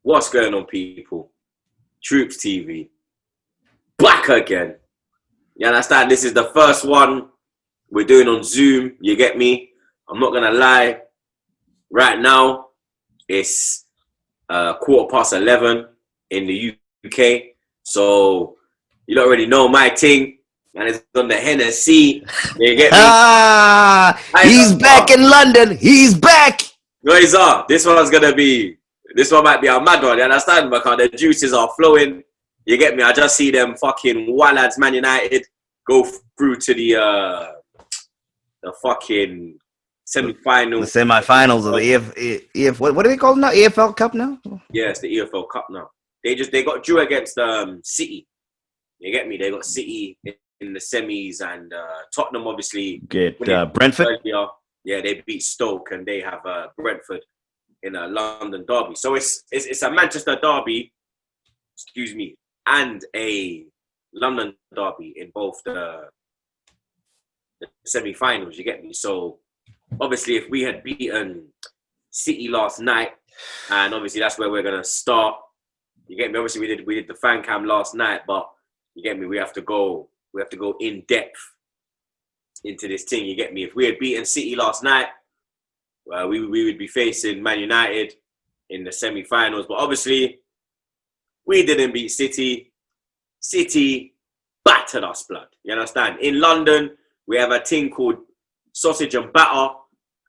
What's going on, people? TroopzTV. Back again. You understand? This is the first one we're doing on Zoom. You get me? I'm not going to lie. Right now, it's 11:15 in the UK. So, you don't already know my thing. And it's on the Hennessy. You get me? He's back in London. He's back. Guys, this one might be a mad one, you understand? Because the juices are flowing. You get me? I just see them fucking Wallads Man United go through to the fucking semi-final. The semi-finals of the EF what do they call it now? EFL Cup now? Yeah, it's the EFL Cup now. They got drew against City. You get me? They got City in the semis, and Tottenham obviously get Brentford. Earlier. Yeah, they beat Stoke, and they have Brentford in a London derby. So it's a Manchester derby, and a London derby in both the semi-finals. You get me? So obviously, if we had beaten City last night, and obviously that's where we're gonna start. You get me? Obviously, we did the fan cam last night, but you get me? We have to go in depth into this thing. You get me? If we had beaten City last night, we would be facing Man United in the semi-finals. But obviously, we didn't beat City. City battered us, blood. You understand? In London, we have a thing called sausage and batter.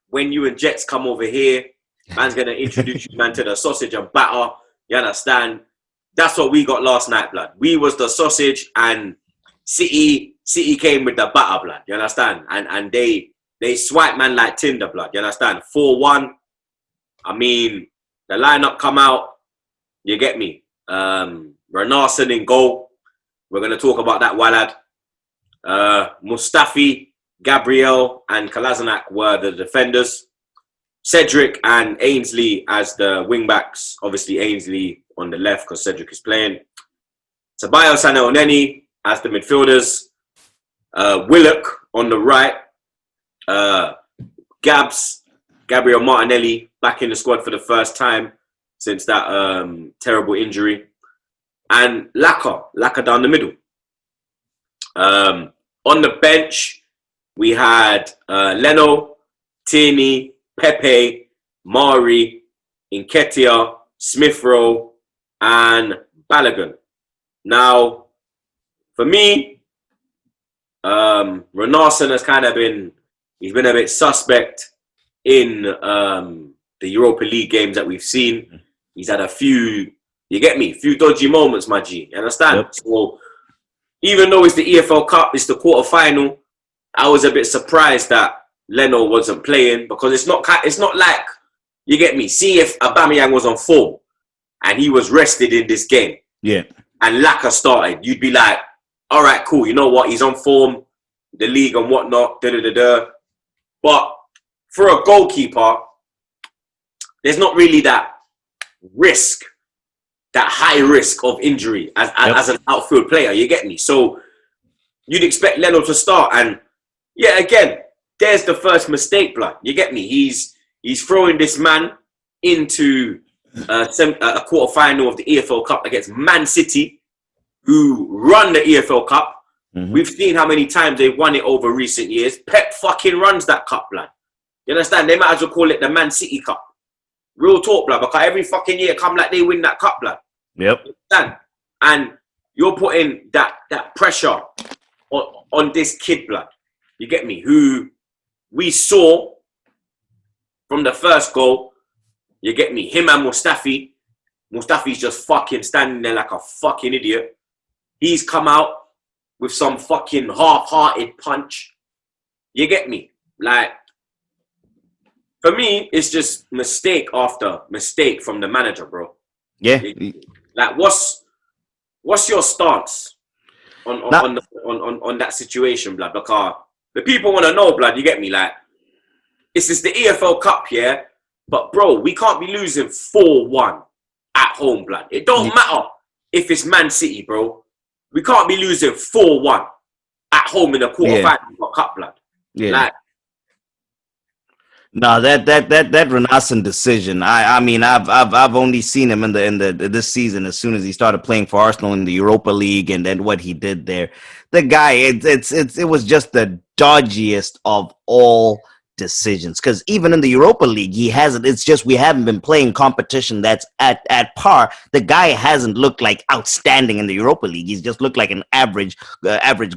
When you and Jets come over here, man's going to introduce you, man, to the sausage and batter. You understand? That's what we got last night, blood. We was the sausage, and City came with the batter, blood. You understand? And they swipe man like Tinder, blood. You understand? 4-1. I mean, the lineup come out. You get me? Renarsson in goal. We're going to talk about that, Walad. Mustafi, Gabriel, and Kolasinac were the defenders. Cedric and Ainsley as the wing-backs. Obviously, Ainsley on the left because Cedric is playing. Ceballos and Elneny as the midfielders. Willock on the right. Gabriel Martinelli back in the squad for the first time since that terrible injury. And Laka down the middle. On the bench, we had Leno, Tierney, Pepe, Mari, Nketiah, Smith Rowe, and Balogun. Now, for me, Renarsson has he's been a bit suspect in the Europa League games that we've seen. He's had a few, you get me, few dodgy moments, my G. You understand? Yep. So, even though it's the EFL Cup, it's the quarter-final, I was a bit surprised that Leno wasn't playing because it's not like, you get me, see if Aubameyang was on form and he was rested in this game. Yeah. And Laka started, you'd be like, all right, cool, you know what, he's on form, the league and whatnot, But for a goalkeeper, there's not really that risk, that high risk of injury as an outfield player, you get me? So you'd expect Leno to start, and yeah, again, there's the first mistake, blood. You get me? He's throwing this man into a quarter-final of the EFL Cup against Man City, who run the EFL Cup. Mm-hmm. We've seen how many times they've won it over recent years. Pep fucking runs that cup, blood. You understand? They might as well call it the Man City Cup. Real talk, blood, because every fucking year come like they win that cup, blood. Yep. You understand? And you're putting that pressure on this kid, blood. You get me? Who we saw from the first goal, you get me? Him and Mustafi. Mustafi's just fucking standing there like a fucking idiot. He's come out with some fucking half-hearted punch. You get me? Like, for me, it's just mistake after mistake from the manager, bro. Yeah. Like, what's your stance on that situation, blood? Because the people want to know, blood. You get me? Like, this is the EFL Cup, yeah. But bro, we can't be losing 4-1 at home, blood. It don't matter if it's Man City, bro. We can't be losing 4-1 at home in the quarter-final of Cup, blood. Yeah. Like, No, that Renaissance decision. I mean, I've only seen him in the this season. As soon as he started playing for Arsenal in the Europa League, and then what he did there, the guy, it was just the dodgiest of all decisions. Because even in the Europa League, he hasn't. It's just we haven't been playing competition that's at par. The guy hasn't looked like outstanding in the Europa League. He's just looked like an average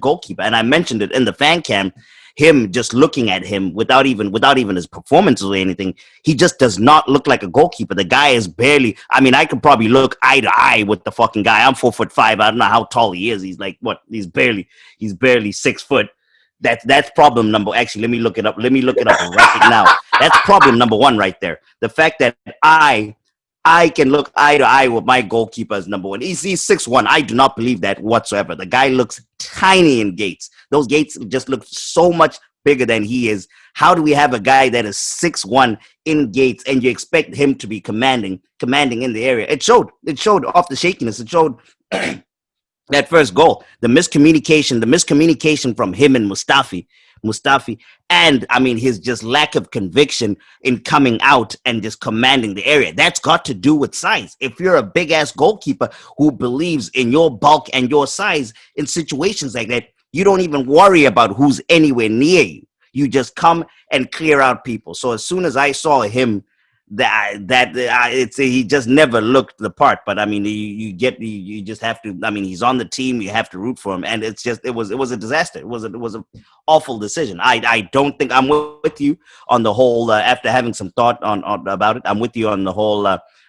goalkeeper. And I mentioned it in the fan cam, him just looking at him without even his performances or anything, he just does not look like a goalkeeper. The guy is barely. I mean, I could probably look eye to eye with the fucking guy. I'm 4'5". I don't know how tall he is. He's like what? He's barely 6 foot. That's problem number. Actually, let me look it up. Let me look it up right now. That's problem number one right there. The fact that I can look eye to eye with my goalkeeper as number one. He's 6'1". I do not believe that whatsoever. The guy looks tiny in gates. Those gates just look so much bigger than he is. How do we have a guy that is 6'1" in gates and you expect him to be commanding in the area? It showed off the shakiness. It showed that first goal, the miscommunication from him and Mustafi, and I mean his just lack of conviction in coming out and just commanding the area. That's got to do with size. If you're a big ass goalkeeper who believes in your bulk and your size in situations like that, you don't even worry about who's anywhere near you. You just come and clear out people. So as soon as I saw him, he just never looked the part. But I mean, you just have to. I mean, he's on the team. You have to root for him, and it was a disaster. It was an awful decision. I don't think I'm with you on the whole. After having some thought on about it, I'm with you on the whole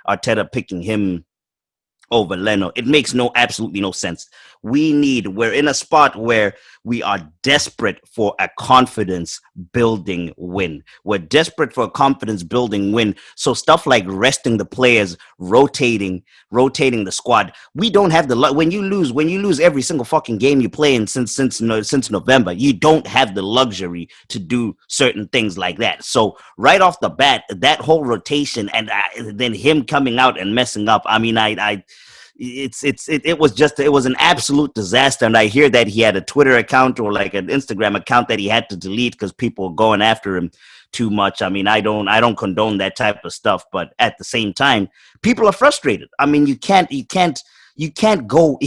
Arteta picking him over Leno. It makes absolutely no sense. We're in a spot where we are desperate for a confidence building win. We're desperate for a confidence building win. So stuff like resting the players, rotating the squad. We don't have the when you lose every single fucking game you play in since November, you don't have the luxury to do certain things like that. So right off the bat, that whole rotation and then him coming out and messing up. I mean, it was an absolute disaster. And I hear that he had a Twitter account or like an Instagram account that he had to delete because people were going after him too much. I mean, I don't condone that type of stuff, but at the same time, people are frustrated. I mean, you can't go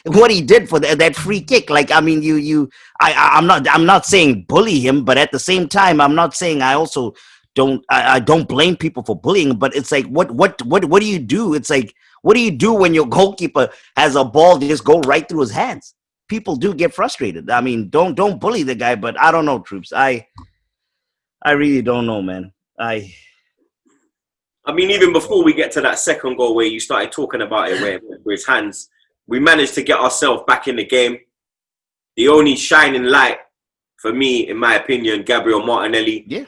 what he did for that free kick. Like, I mean, I'm not saying bully him, but at the same time, I'm not saying I also I don't blame people for bullying, but it's like, what do you do? It's like, what do you do when your goalkeeper has a ball just go right through his hands? People do get frustrated. I mean, don't bully the guy, but I don't know, Troopz. I really don't know, man. I mean, even before we get to that second goal where you started talking about it, where with his hands, we managed to get ourselves back in the game. The only shining light for me, in my opinion, Gabriel Martinelli. Yeah.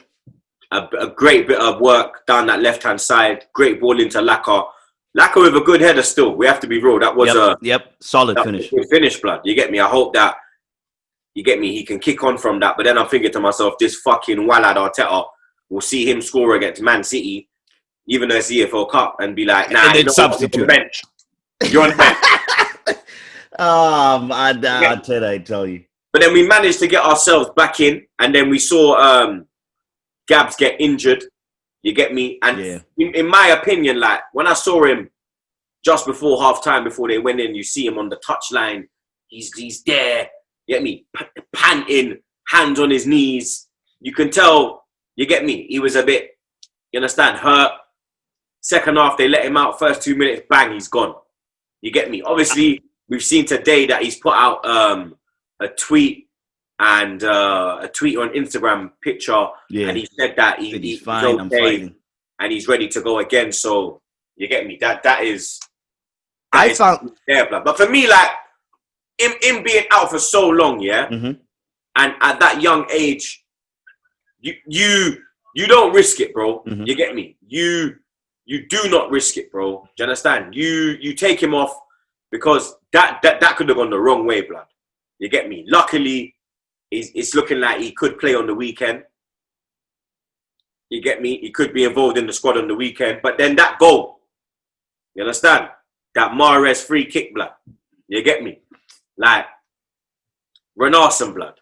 A great bit of work down that left-hand side. Great ball into Laka. Laka with a good header still. We have to be real. That was solid finish. Good finish, blood. You get me? I hope that, you get me, he can kick on from that. But then I'm thinking to myself, this fucking Walad Arteta, will see him score against Man City, even though it's the EFL Cup, and be like, nah, and then substitute. Bench. You're on the bench. Arteta, I tell you. But then we managed to get ourselves back in, and then we saw Gabs get injured. You get me? And in my opinion, like, when I saw him just before half-time, before they went in, you see him on the touchline. He's there. You get me? Panting, hands on his knees. You can tell, you get me? He was a bit, you understand, hurt. Second half, they let him out. First 2 minutes, bang, he's gone. You get me? Obviously, we've seen today that he's put out a tweet and a tweet on Instagram picture, and he said that he's fine, okay, I'm fighting, and he's ready to go again. So you get me? That is there, blood. But for me, like, him being out for so long, and at that young age, you don't risk it, bro. You get me? You do not risk it, bro. Do you understand? You take him off because that could have gone the wrong way, blood. You get me? Luckily, it's looking like he could play on the weekend. You get me? He could be involved in the squad on the weekend. But then that goal, you understand? That Mahrez free kick, blood. You get me? Like, Renarson, blood.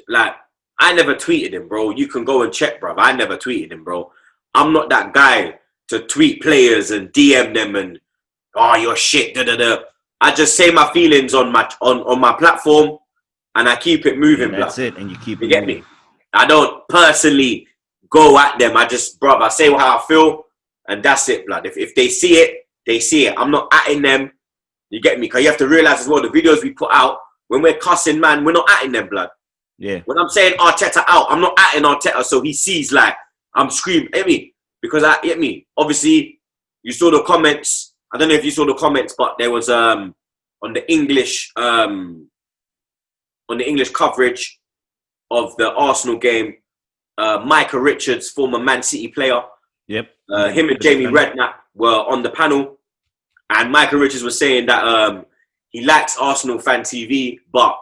Like, I never tweeted him, bro. You can go and check, bro. I never tweeted him, bro. I'm not that guy to tweet players and DM them and, oh, you're shit, da-da-da. I just say my feelings on my platform and I keep it moving, And that's blood. it, and you keep it You get moving. me? I don't personally go at them. I just, bro, I say how I feel and that's it, blood. If they see it, they see it. I'm not atting them. You get me? Because you have to realize as well, the videos we put out, when we're cussing, man, we're not atting them, blood. Yeah. When I'm saying Arteta out, I'm not atting Arteta so he sees like I'm screaming at me. Because obviously you saw the comments. I don't know if you saw the comments, but there was on the English coverage of the Arsenal game, Micah Richards, former Man City player. Yep. Him and Jamie Redknapp were on the panel, and Micah Richards was saying that he likes Arsenal Fan TV, but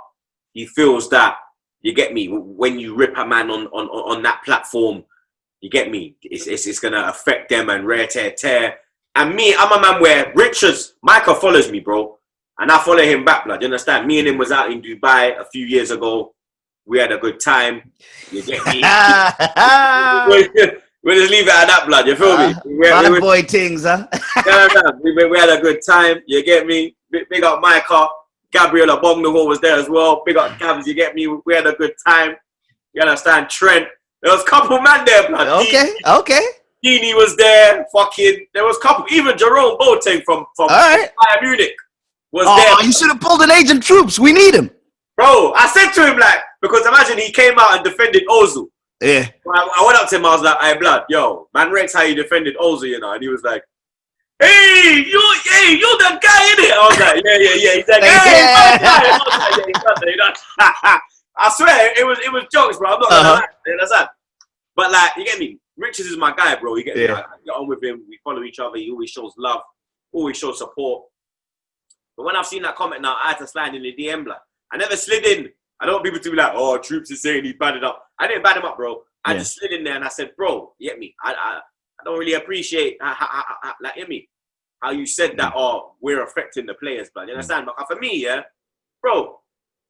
he feels that, you get me, when you rip a man on that platform, you get me, it's gonna affect them and rare tear. And me, I'm a man where Micah follows me, bro, and I follow him back, blood. You understand? Me and him was out in Dubai a few years ago. We had a good time. You get me? We'll just leave it at that, blood. You feel me? Bad boy things, huh? We had a good time. You get me? Big up Micah. Gabriel Abongnaho was there as well. Big up Gabs. You get me? We had a good time. You understand? Trent. There was a couple man there, blood. Okay. Dini was there. There was a couple. Even Jerome Boateng from Bayern Munich was there. You should have pulled an agent. Troopz. We need him. Bro, I said to him, like, because imagine he came out and defended Ozil. Yeah. I went up to him, I was like, hey, blood, yo, man, Rex, how you defended Ozil, you know? And he was like, hey, you're that guy, innit? I was like, yeah. He's like, hey, I was like, yeah, you know? I swear, it was jokes, bro. I'm not gonna lie. You understand? But, like, you get me? Richards is my guy, bro. You get me? I get on with him. We follow each other. He always shows love, always shows support. But when I've seen that comment now, I had to slide in the DM, blood. I never slid in. I don't want people to be like, oh, Troopz is saying he batted up. I didn't bat him up, bro. I just slid in there and I said, bro, you get me? I don't really appreciate, like, get me? How you said that, we're affecting the players, blood. You understand? But for me, bro,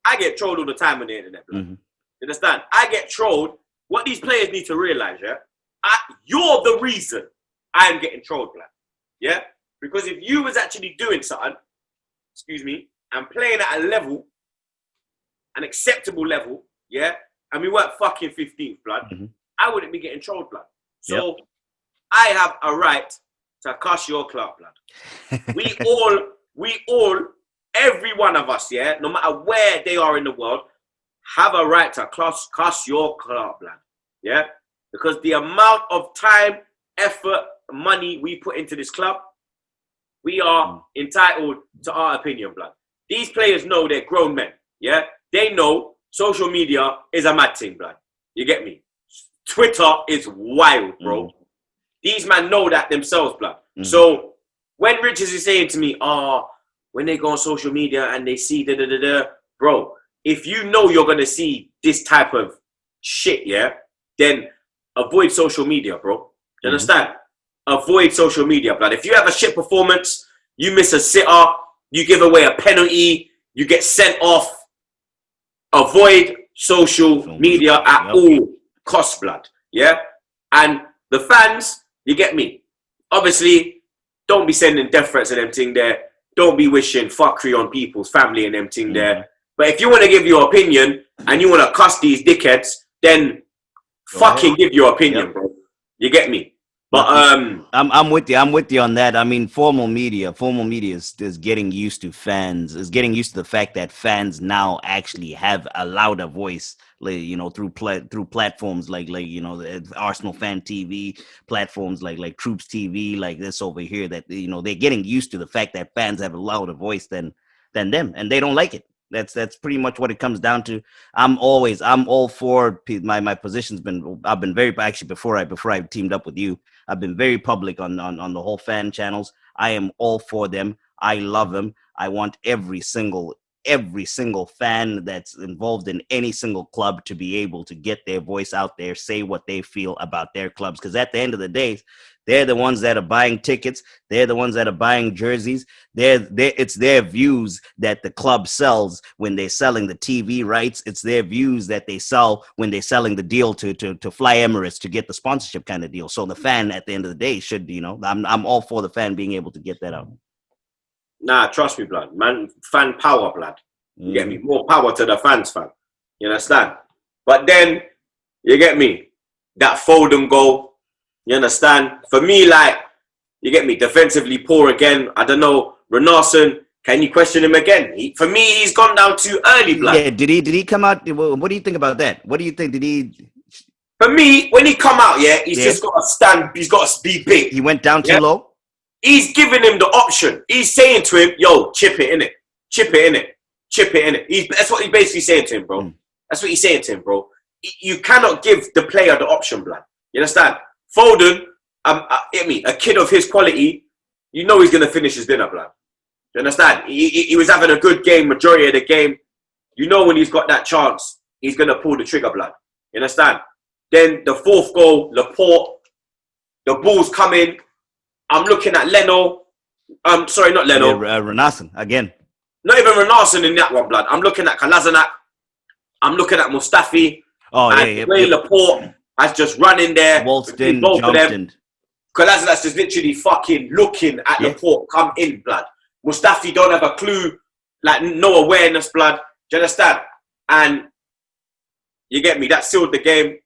I get trolled all the time on the internet, blood. You understand? I get trolled. What these players need to realize, you're the reason I'm getting trolled, blood. Yeah? Because if you was actually doing something, and playing at a level, an acceptable level, and we weren't fucking 15th, blood, I wouldn't be getting trolled, blood. So I have a right to cuss your club, blood. We all, every one of us, no matter where they are in the world, have a right to cuss your club, blood. Because the amount of time, effort, money we put into this club, we are entitled to our opinion, blood. These players know they're grown men, They know social media is a mad thing, blood. You get me? Twitter is wild, bro. These men know that themselves, blood. So when Richards is saying to me, when they go on social media and they see bro, if you know you're going to see this type of shit, then avoid social media, bro. You understand? Avoid social media, blood. If you have a shit performance, you miss a sitter, you give away a penalty, you get sent off, avoid social media at all costs, blood. And the fans, you get me? Obviously, don't be sending death threats and them thing there. Don't be wishing fuckery on people's family and them thing there. But if you want to give your opinion and you want to cuss these dickheads, then fucking give your opinion, bro. You get me? But I'm with you on that. I mean, formal media is getting used to fans, is getting used to the fact that fans now actually have a louder voice, like, you know, through platforms like you know, the Arsenal Fan TV, platforms like TroopzTV, like this over here, that, you know, they're getting used to the fact that fans have a louder voice than them, and they don't like it. That's pretty much what it comes down to. I'm all for my position's been, I've been very, actually before I teamed up with you, I've been very public on the whole fan channels. I am all for them. I love them. I want every single fan that's involved in any single club to be able to get their voice out there, say what they feel about their clubs. Because at the end of the day, They're the ones that are buying tickets. They're the ones that are buying jerseys. It's their views that the club sells when they're selling the TV rights. It's their views that they sell when they're selling the deal to Fly Emirates to get the sponsorship kind of deal. So the fan at the end of the day should, I'm all for the fan being able to get that out. Nah, trust me, blood. Man, fan power, blood. You get me? More power to the fans, fam. You understand? But then, you get me? That Foden goal, you understand? For me, like, you get me? Defensively poor again. I don't know. Renarsson, can you question him again? For me, he's gone down too early, blood. Yeah, did he come out? What do you think about that? What do you think? Did he... For me, when he come out, he's just got to stand. He's got to be big. He went down too low? He's giving him the option. He's saying to him, yo, chip it, innit? Chip it, innit? Chip it, innit? That's what he's basically saying to him, bro. That's what he's saying to him, bro. You cannot give the player the option, blood. You understand? Foden, a kid of his quality, you know he's going to finish his dinner, blood. You understand? He was having a good game, majority of the game. You know when he's got that chance, he's going to pull the trigger, blood. You understand? Then the fourth goal, Laporte, the ball's coming. I'm looking at Leno. Sorry, not Leno. Renarsson, again. Not even Renarsson in that one, blood. I'm looking at Kolasinac. I'm looking at Mustafi. The way Laporte has just run in there. Waltzed in, jumped in. Kolasinac's just literally fucking looking at Laporte come in, blood. Mustafi don't have a clue, like no awareness, blood. Do you understand? And you get me? That sealed the game.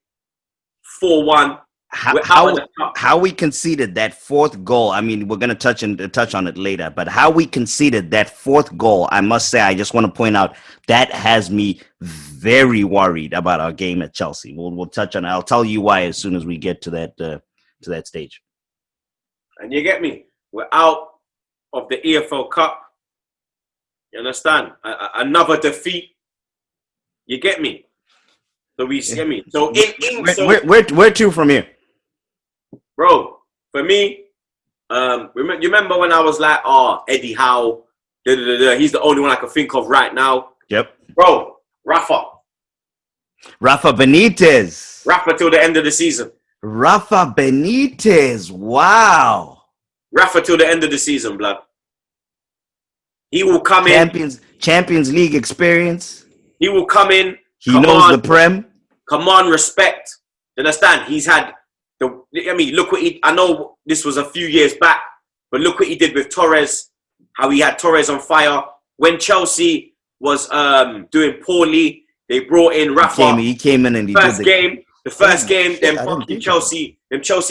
4-1. How we conceded that fourth goal, I mean, we're going to touch on it later, but how we conceded that fourth goal, I must say, I just want to point out, that has me very worried about our game at Chelsea. We'll touch on it. I'll tell you why as soon as we get to that stage. And you get me? We're out of the EFL Cup. You understand? Another defeat. You get me? So we get me. So where to from here? Bro, for me, you remember when I was like, Eddie Howe, he's the only one I can think of right now. Yep. Bro, Rafa Benitez. Rafa till the end of the season. Rafa Benitez. Wow. Rafa till the end of the season, blood. He will come in. Champions League experience. He will come in. He knows the Prem. Command respect. You understand? He's had look what I know this was a few years back, but look what he did with Torres, how he had Torres on fire. When Chelsea was doing poorly, they brought in Rafa. He came in and he the first game, them fucking Chelsea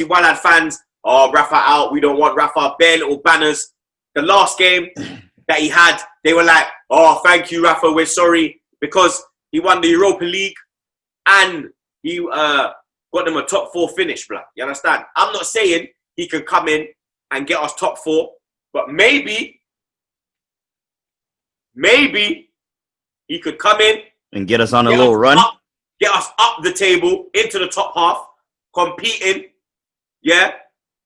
Wallad fans, Rafa out, we don't want Rafa, bare little banners. The last game that he had, they were like, thank you, Rafa, we're sorry, because he won the Europa League and he got them a top 4 finish, blood. You understand? I'm not saying he can come in and get us top 4, but maybe he could come in and get us on a little run. Get us up the table into the top half, competing,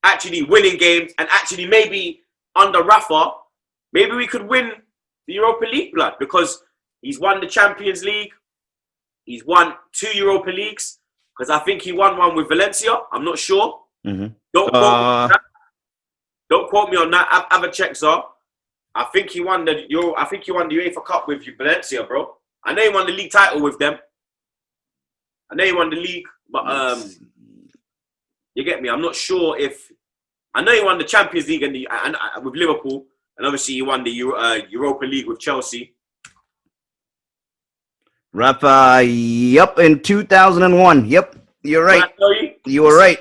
actually winning games, and actually maybe under Rafa, maybe we could win the Europa League, blood, because he's won the Champions League. He's won 2 Europa Leagues, because I think he won one with Valencia. I'm not sure. Mm-hmm. Don't quote me on that. Have a check, sir. I think he won the UEFA Cup with Valencia, bro. I know he won the league title with them. I know he won the league, but you get me. I'm not sure if I know he won the Champions League and with Liverpool, and obviously he won the Europa League with Chelsea. Rafa, yep, in 2001. Yep, you're right. You were right.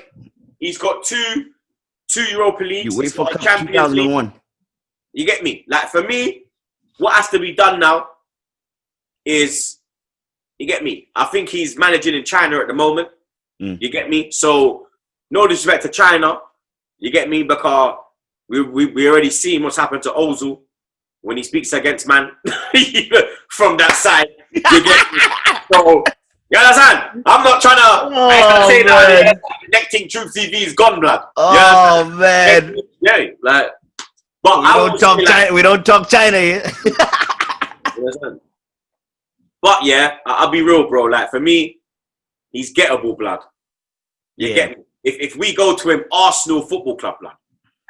He's got two Europa Leagues. You wait for Champions 2001. League. You get me? Like, for me, what has to be done now is, you get me? I think he's managing in China at the moment. You get me? So, no disrespect to China. You get me? Because we already seen what's happened to Ozil when he speaks against man from that side. You get me? So, you understand? I'm not trying to say that next thing TroopzTV is gone, blood. Oh, man. Yeah, like, but we don't talk China here. But yeah, I'll be real, bro. Like, for me, he's gettable, blood. You get me? if we go to him, Arsenal Football Club, blood,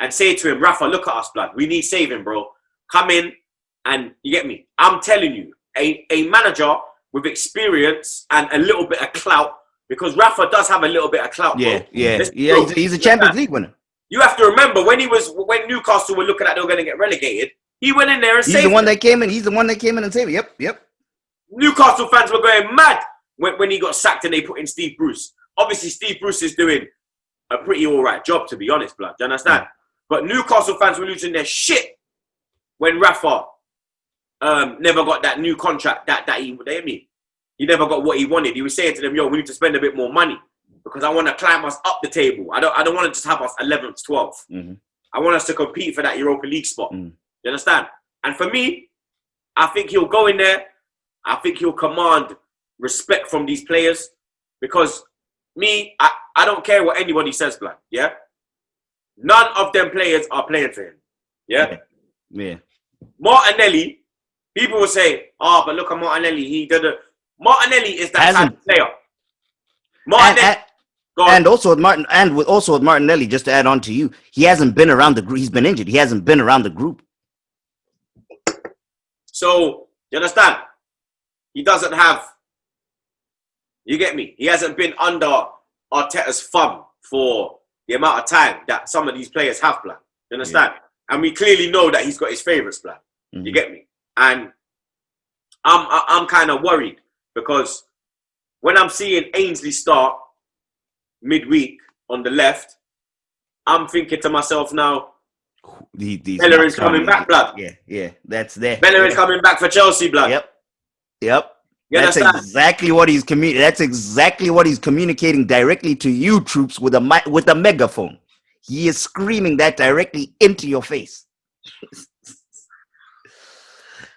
and say to him, Rafa, look at us, blood. We need saving, bro. Come in and you get me. I'm telling you, a manager with experience and a little bit of clout, because Rafa does have a little bit of clout, bro. He's a Champions League winner. You have to remember when Newcastle were looking at they were going to get relegated, he went in there and saved He's the one that came in. He's the one that came in and saved it. Yep. Newcastle fans were going mad when he got sacked and they put in Steve Bruce. Obviously, Steve Bruce is doing a pretty all right job, to be honest, blood. Do you understand? But Newcastle fans were losing their shit when Rafa never got that new contract he never got what he wanted. He was saying to them, yo, we need to spend a bit more money because I want to climb us up the table. I don't want to just have us 11th, 12th. Mm-hmm. I want us to compete for that Europa League spot. You understand? And for me, I think he'll go in there. I think he'll command respect from these players because I don't care what anybody says, blood. Yeah? None of them players are playing for him. Yeah? Yeah. Martinelli, people will say, but look at Martinelli. Martinelli is that type of player. And also with Martinelli, just to add on to you, he hasn't been around the group. He's been injured. He hasn't been around the group. So, you understand? He doesn't have, you get me? He hasn't been under Arteta's thumb for the amount of time that some of these players have, blood. You understand? Yeah. And we clearly know that he's got his favourites, blood. Mm-hmm. You get me? And I'm kind of worried because when I'm seeing Ainsley start midweek on the left, I'm thinking to myself now, Bellerin's coming back, blood. Yeah, that's there. Bellerin's coming back for Chelsea, blood. Yep. That's exactly what he's That's exactly what he's communicating directly to you, Troopz, with a megaphone. He is screaming that directly into your face.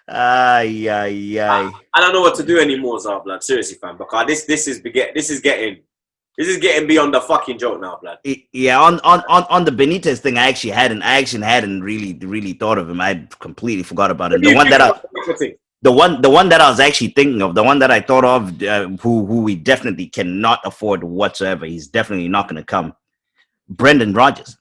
I don't know what to do anymore, blood. Seriously, fam, because this is getting beyond the fucking joke now, blood. On the Benitez thing, I actually hadn't really thought of him. I completely forgot about him. The one that I was actually thinking of, the one that I thought of, who we definitely cannot afford whatsoever. He's definitely not going to come. Brendan Rodgers.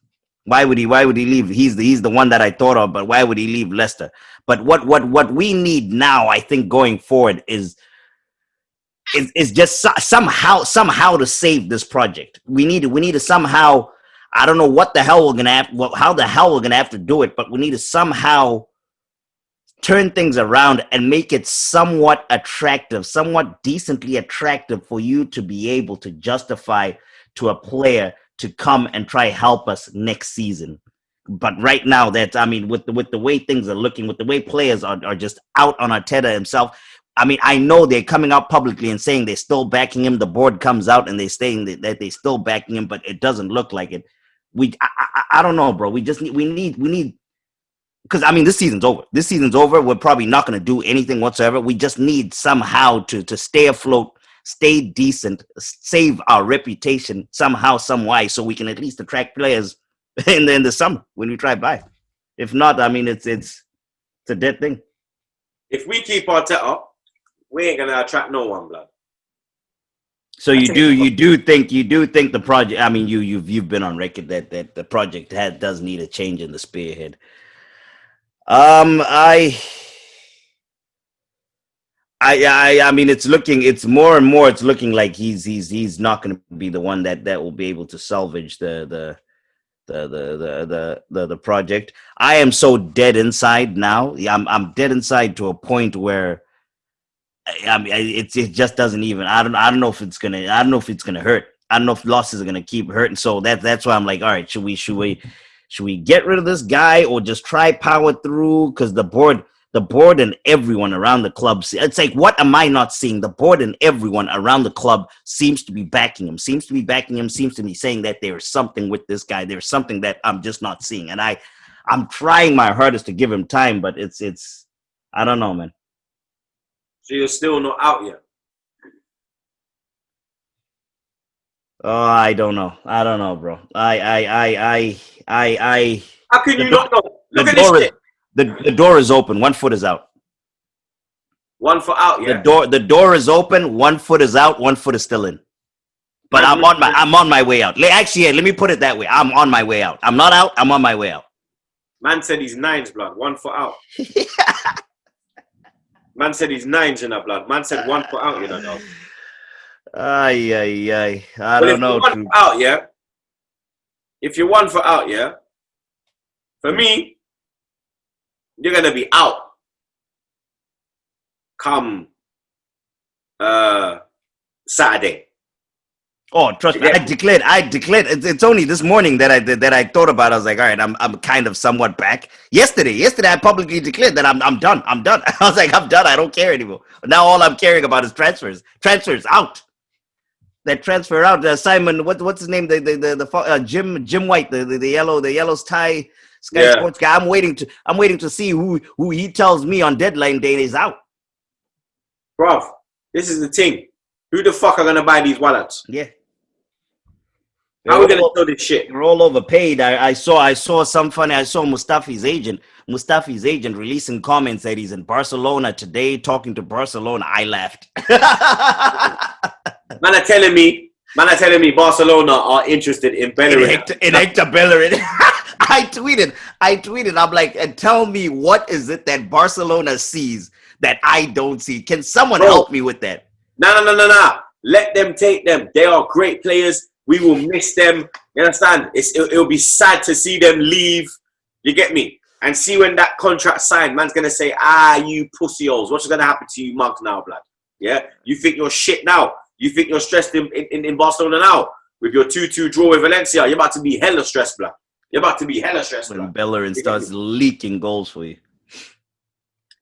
Why would he leave? He's the one that I thought of, but why would he leave Leicester? But what we need now, I think, going forward is just somehow to save this project. We need to somehow. I don't know what the hell we're gonna have. How the hell we're gonna have to do it? But we need to somehow turn things around and make it somewhat attractive, somewhat decently attractive for you to be able to justify to a player to come and try help us next season. But right now, with the way things are looking, with the way players are just out on Arteta himself, I know they're coming out publicly and saying they're still backing him. The board comes out and they're saying that they're still backing him, but it doesn't look like it. I don't know, bro. We need, because this season's over. This season's over. We're probably not going to do anything whatsoever. We just need somehow to stay afloat, stay decent, save our reputation somehow, some way, so we can at least attract players in the summer when we try buy. If not, it's a dead thing. If we keep Arteta, we ain't gonna attract no one, blood. So you do think the project? You've been on record that the project does need a change in the spearhead. It's more and more. It's looking like he's not going to be the one that will be able to salvage the project. I am so dead inside now. I'm dead inside to a point where it just doesn't even. I don't know if it's gonna hurt. I don't know if losses are gonna keep hurting. So that's why I'm like, all right, should we get rid of this guy or just try power through? Because the board and everyone around the club, it's like, what am I not seeing? The board and everyone around the club seems to be backing him, seems to be saying that there's something with this guy. There's something that I'm just not seeing. And I'm trying my hardest to give him time, but it's I don't know, man. So you're still not out yet? Oh, I don't know, bro. I How can you not know? Look at this shit. The door is open. 1 foot is out. 1 foot out, yeah. The door is open. 1 foot is out. 1 foot is still in. But I'm on my way out. Actually, let me put it that way. I'm on my way out. I'm not out. I'm on my way out. Man said he's nines, blood. 1 foot out. Man said he's nines in that, blood. Man said 1 foot out, you know. Dog. I don't know. If you're 1 foot out, yeah. If you're 1 foot out, yeah. For me, you're gonna be out. Come Saturday. Oh, trust me, I declared. It's only this morning that I thought about it. I was like, all right, I'm kind of somewhat back. Yesterday, I publicly declared that I'm done. I'm done. I was like, I'm done. I don't care anymore. Now all I'm caring about is transfers. Transfers out. That transfer out. Simon, what's his name? The Jim White, the yellow tie Sky Sports guy. I'm waiting to see who he tells me on deadline day is out. Bruv, this is the thing. Who the fuck are gonna buy these wallets? Yeah. How are we gonna sell this shit? They're all overpaid. I saw some funny. I saw Mustafi's agent releasing comments that he's in Barcelona today, talking to Barcelona. I laughed. Man are telling me Barcelona are interested in Bellerin. In Hector Bellerin. I tweeted. I'm like, and tell me what is it that Barcelona sees that I don't see? Can someone help me with that? No. Let them take them. They are great players. We will miss them. You understand? It'll be sad to see them leave. You get me? And see when that contract signed, man's going to say, you pussy holes. What's going to happen to you mugs now, blood? Yeah? You think you're shit now. You think you're stressed in Barcelona now. With your 2-2 draw with Valencia, you're about to be hella stressed, blood. You're about to be hella stressed, blood. When Bellerin starts leaking goals for you.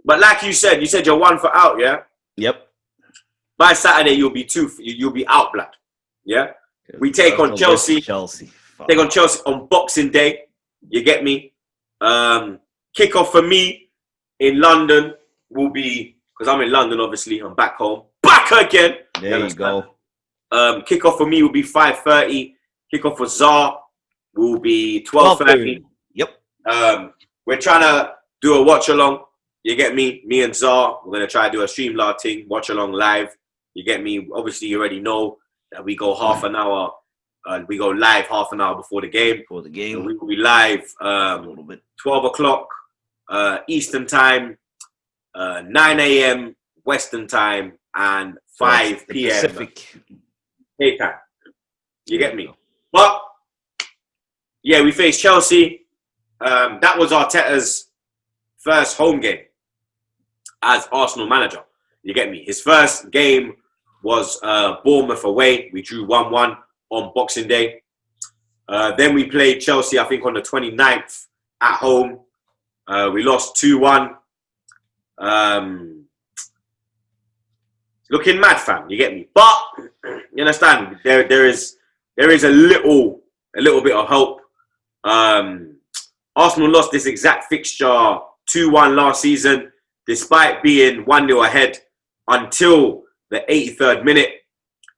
But like you said you're 1 foot out, yeah? Yep. By Saturday, you'll be out, blood. Yeah? We take on Chelsea. Take on Chelsea on Boxing Day. You get me? Kickoff for me in London will be, because I'm in London, obviously. I'm back home. Back again. There you go. Kickoff for me will be 5:30. Kickoff for Zar will be 12:30. Yep. We're trying to do a watch along. You get me? Me and Zar. We're going to try to do a Streamlard thing. Watch along live. You get me? Obviously, you already know that we go half an hour. We go live half an hour before the game. So we will be live 12 o'clock Eastern time, 9 a.m. Western time, and 5 p.m. Pacific daytime. You get me? But yeah, we faced Chelsea. That was Arteta's first home game as Arsenal manager. You get me? His first game was Bournemouth away. We drew 1-1 on Boxing Day. Then we played Chelsea, I think, on the 29th at home. We lost 2-1. Looking mad, fam. You get me? But you understand? There is a little bit of hope. Arsenal lost this exact fixture 2-1 last season, despite being 1-0 ahead until the 83rd minute.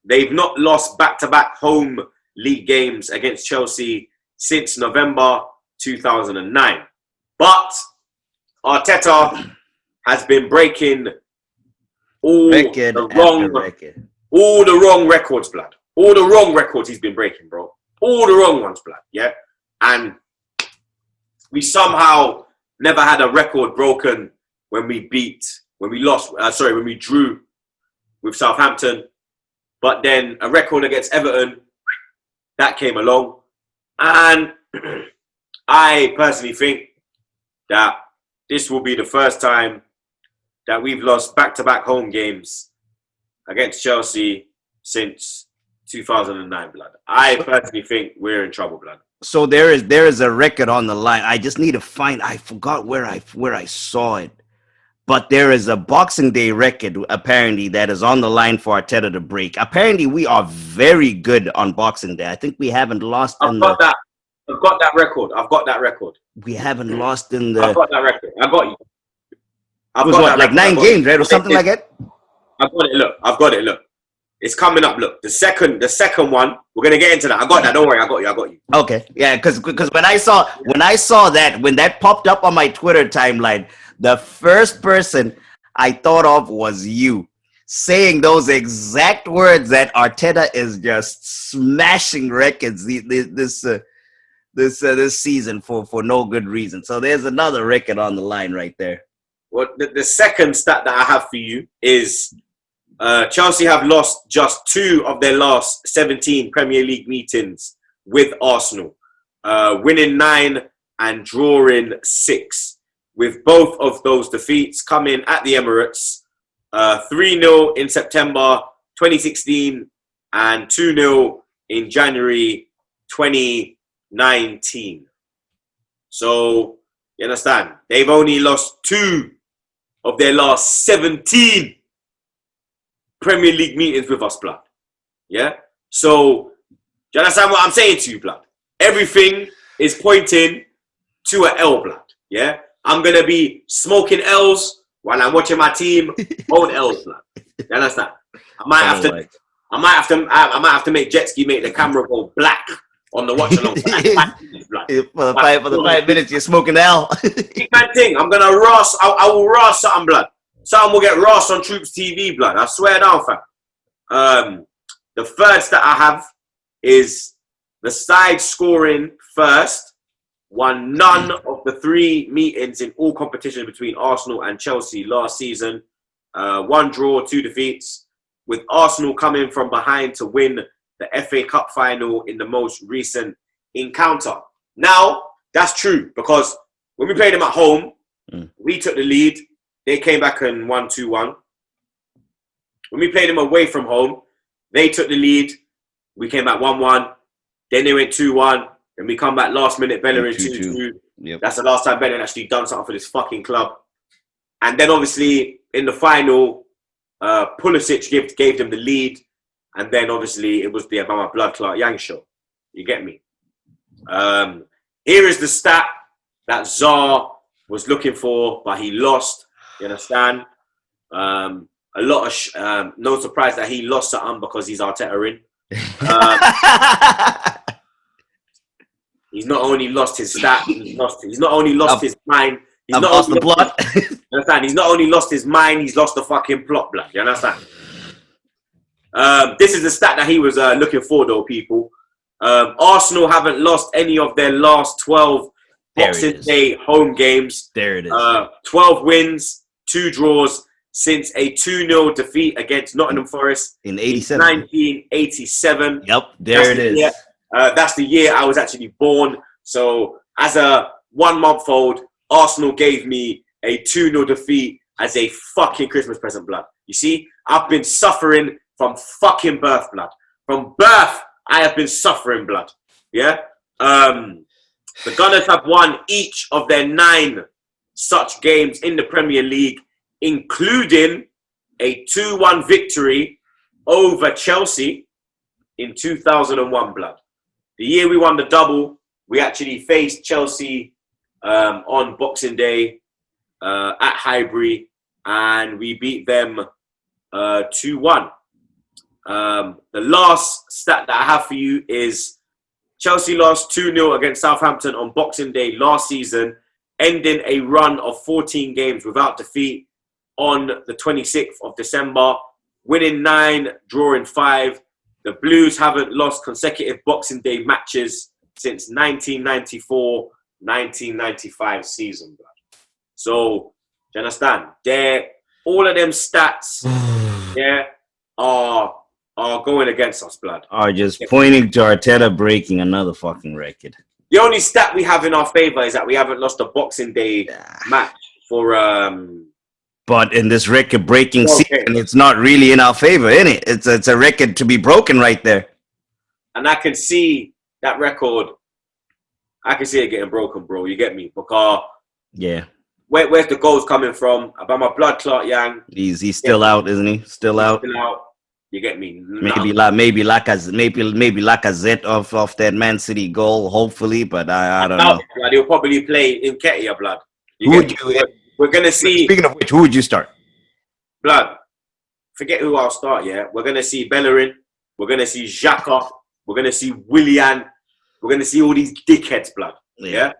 They've not lost back-to-back home league games against Chelsea since November 2009. But Arteta has been breaking all the wrong records, blood. All the wrong records he's been breaking, bro. All the wrong ones, blood. Yeah, and we somehow never had a record broken when we drew with Southampton. But then a record against Everton, that came along. And I personally think that this will be the first time that we've lost back-to-back home games against Chelsea since 2009, blood. I personally think we're in trouble, blood. So there is a record on the line. I just need to find. I forgot where I saw it, but there is a Boxing Day record apparently that is on the line for Arteta to break. Apparently, we are very good on Boxing Day. I think we haven't lost. I've got that record. We haven't lost in the. I've got that record. I got you. It was what, like 9 games, right, or something like that? I've got it. Look. It's coming up. Look, the second one. We're gonna get into that. I got that. Don't worry. I got you. Okay, yeah, because when I saw that, when that popped up on my Twitter timeline, the first person I thought of was you. saying those exact words that Arteta is just smashing records this season for no good reason. So there's another record on the line right there. Well, the second stat that I have for you is Chelsea have lost just 2 of their last 17 Premier League meetings with Arsenal, winning 9 and drawing 6, with both of those defeats coming at the Emirates, 3-0 in September 2016 and 2-0 in January 2019. So, you understand? They've only lost 2 of their last 17 Premier League meetings with us, blood. Yeah? So, do you understand what I'm saying to you, blood? Everything is pointing to an L, blood. Yeah? I'm going to be smoking L's while I'm watching my team own L's, blood. You understand? I might have to make Jet Ski make the camera go black on the watch along. For the 5 minutes you're smoking L. Big man thing. I'm gonna Ross. I will Ross something, blood. Something will get Ross on TroopzTV, blood. I swear down, fam. The third stat I have is the side scoring first won none of the 3 meetings in all competitions between Arsenal and Chelsea last season. 1 draw, 2 defeats, with Arsenal coming from behind to win the FA Cup final in the most recent encounter. Now, that's true, because when we played them at home, we took the lead. They came back and won 2-1. When we played them away from home, they took the lead. We came back 1-1. Then they went 2-1. Then we come back last minute, Bellerin 2-2. Yep. That's the last time Bellerin actually done something for this fucking club. And then obviously in the final, Pulisic gave them the lead. And then obviously it was the Obama Blood Clot Yang show. You get me? Here is the stat that Czar was looking for, but he lost. You understand? A lot of no surprise that he lost something because he's Arteta in. He's not only lost his stat, he's not only lost his mind. He's not lost the plot. You understand? He's not only lost his mind, he's lost the fucking plot, blood. You understand? This is the stat that he was looking for, though, people. Arsenal haven't lost any of their last 12 Boxing Day home games. There it is. 12 wins, 2 draws since a 2-0 defeat against Nottingham Forest in 87. 1987. Yep, there it is. That's the year I was actually born. So as a 1-month-old, Arsenal gave me a 2-0 defeat as a fucking Christmas present, blood. You see, I've been suffering from fucking birth, blood. From birth, I have been suffering, blood. Yeah? The Gunners have won each of their 9 such games in the Premier League, including a 2-1 victory over Chelsea in 2001, blood. The year we won the double, we actually faced Chelsea on Boxing Day at Highbury, and we beat them 2-1. The last stat that I have for you is Chelsea lost 2-0 against Southampton on Boxing Day last season, ending a run of 14 games without defeat on the 26th of December, winning 9, drawing 5. The Blues haven't lost consecutive Boxing Day matches since 1994-1995 season. So, do you understand? All of them stats are going against us, blood. Are just pointing to Arteta breaking another fucking record. The only stat we have in our favour is that we haven't lost a Boxing Day match for... But in this record-breaking season, it's not really in our favor, is it? It's a record to be broken right there. And I can see that record. I can see it getting broken, bro. You get me? Because where's the goals coming from? About my blood clot, Yang. He's still out, isn't he? Still out. You get me? Maybe Lacazette off that Man City goal, hopefully, but I don't know. Blood, he'll probably play in Ketia, blood. We're going to see... Speaking of which, who would you start? Blood, forget who I'll start, yeah? We're going to see Bellerin. We're going to see Xhaka. We're going to see Willian. We're going to see all these dickheads, blood. Yeah?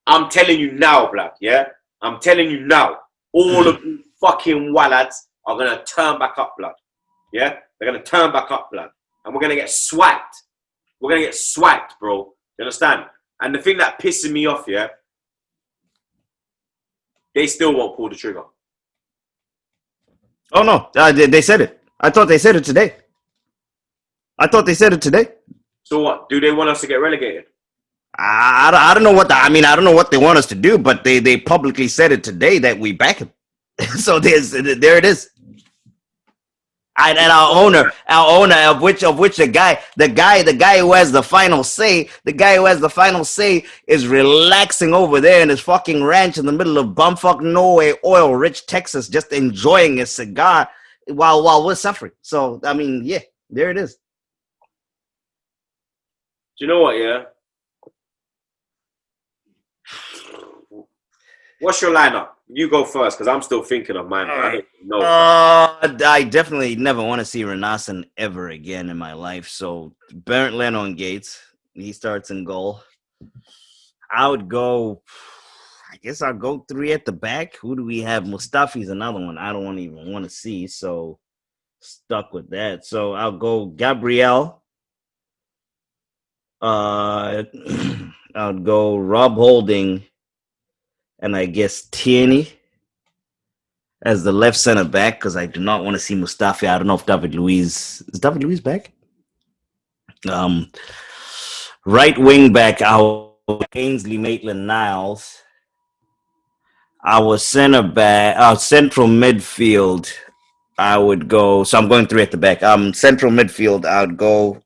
I'm telling you now, blood, yeah? I'm telling you now. All of you fucking wallads are going to turn back up, blood. Yeah? They're going to turn back up, blood. And we're going to get swiped. We're going to get swiped, bro. You understand? And the thing that pisses me off, yeah, they still won't pull the trigger. Oh, no. They said it. I thought they said it today. So what? Do they want us to get relegated? I don't know what I don't know what they want us to do, but they publicly said it today that we back him. So there it is. And our owner, of which the guy who has the final say, is relaxing over there in his fucking ranch in the middle of bumfuck nowhere, oil-rich Texas, just enjoying his cigar while we're suffering. So I mean, yeah, there it is. Do you know what? Yeah. What's your lineup? You go first, because I'm still thinking of mine. Right. I definitely never want to see Renasan ever again in my life. So Bernd Leno and Gates, he starts in goal. I would go. I guess I'll go 3 at the back. Who do we have? Mustafi's another one I don't even want to see. So stuck with that. So I'll go Gabriel. I'll go Rob Holding. And I guess Tierney as the left center back, because I do not want to see Mustafi. I don't know if David Luiz is back. Right wing back, our Ainsley Maitland-Niles. Our central midfield, I would go. So I'm going 3 at the back. Central midfield, I would go.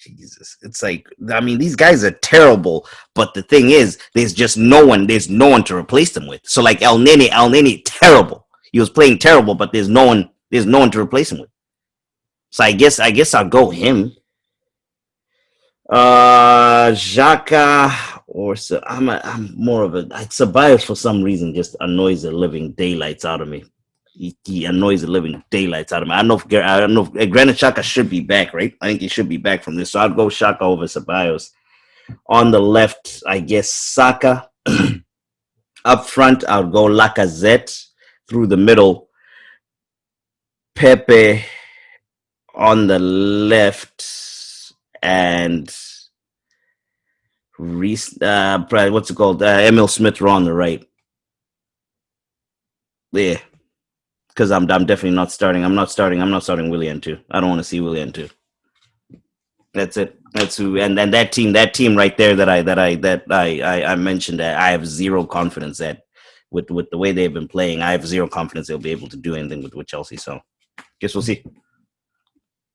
Jesus, it's like, I mean, these guys are terrible, but the thing is, there's no one to replace them with. So like El Nene, terrible. He was playing terrible, but there's no one to replace him with. So I guess I'll go him. Xhaka, or so I'm more of a Ceballos for some reason just annoys the living daylights out of me. He annoys the living daylights out of me. I don't know if Granit Xhaka should be back, right? I think he should be back from this. So I'd go Xhaka over Ceballos. On the left, I guess Saka. Up front, I'll go Lacazette. Through the middle, Pepe on the left, and Emil Smith Rowe on the right. Yeah. Because I'm definitely not starting. I'm not starting Willian too. I don't want to see Willian too. That's it. That's who. And then that team right there that I mentioned, that I have zero confidence that with the way they've been playing, I have zero confidence they'll be able to do anything with Chelsea. So, guess we'll see.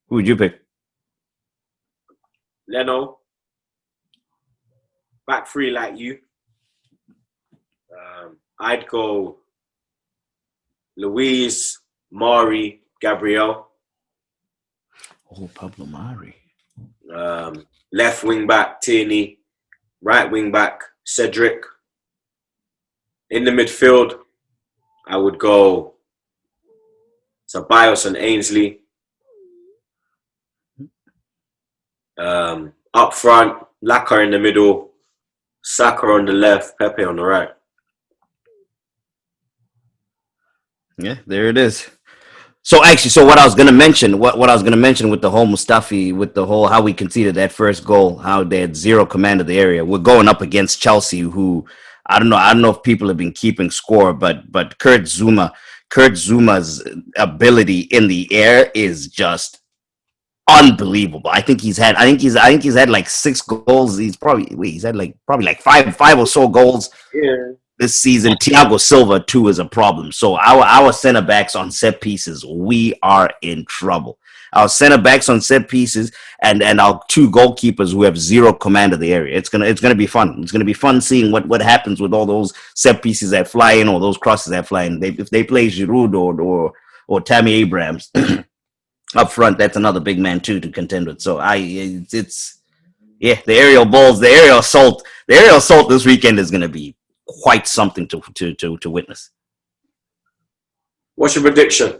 Who would you pick? Leno. Back 3 like you. I'd go Luiz, Mari, Gabriel. Oh, Pablo Mari. Left wing back, Tierney. Right wing back, Cedric. In the midfield, I would go Ceballos and Ainsley. Up front, Laka in the middle, Saka on the left, Pepe on the right. Yeah, there it is. So what I was gonna mention, what I was gonna mention with the whole Mustafi, with the whole how we conceded that first goal, how they had zero command of the area. We're going up against Chelsea, who I don't know if people have been keeping score, but Kurt Zuma's ability in the air is just unbelievable. I think he's had like 6 goals. He's had like five or so goals. Yeah. This season. Thiago Silva too is a problem. So our center backs on set pieces, we are in trouble. Our center backs on set pieces and our 2 goalkeepers who have zero command of the area. It's gonna be fun. It's gonna be fun seeing what happens with all those set pieces that fly in or those crosses that fly in. If they play Giroud or Tammy Abrahams up front, that's another big man too to contend with. So the aerial balls, the aerial assault this weekend is gonna be quite something to witness. What's your prediction?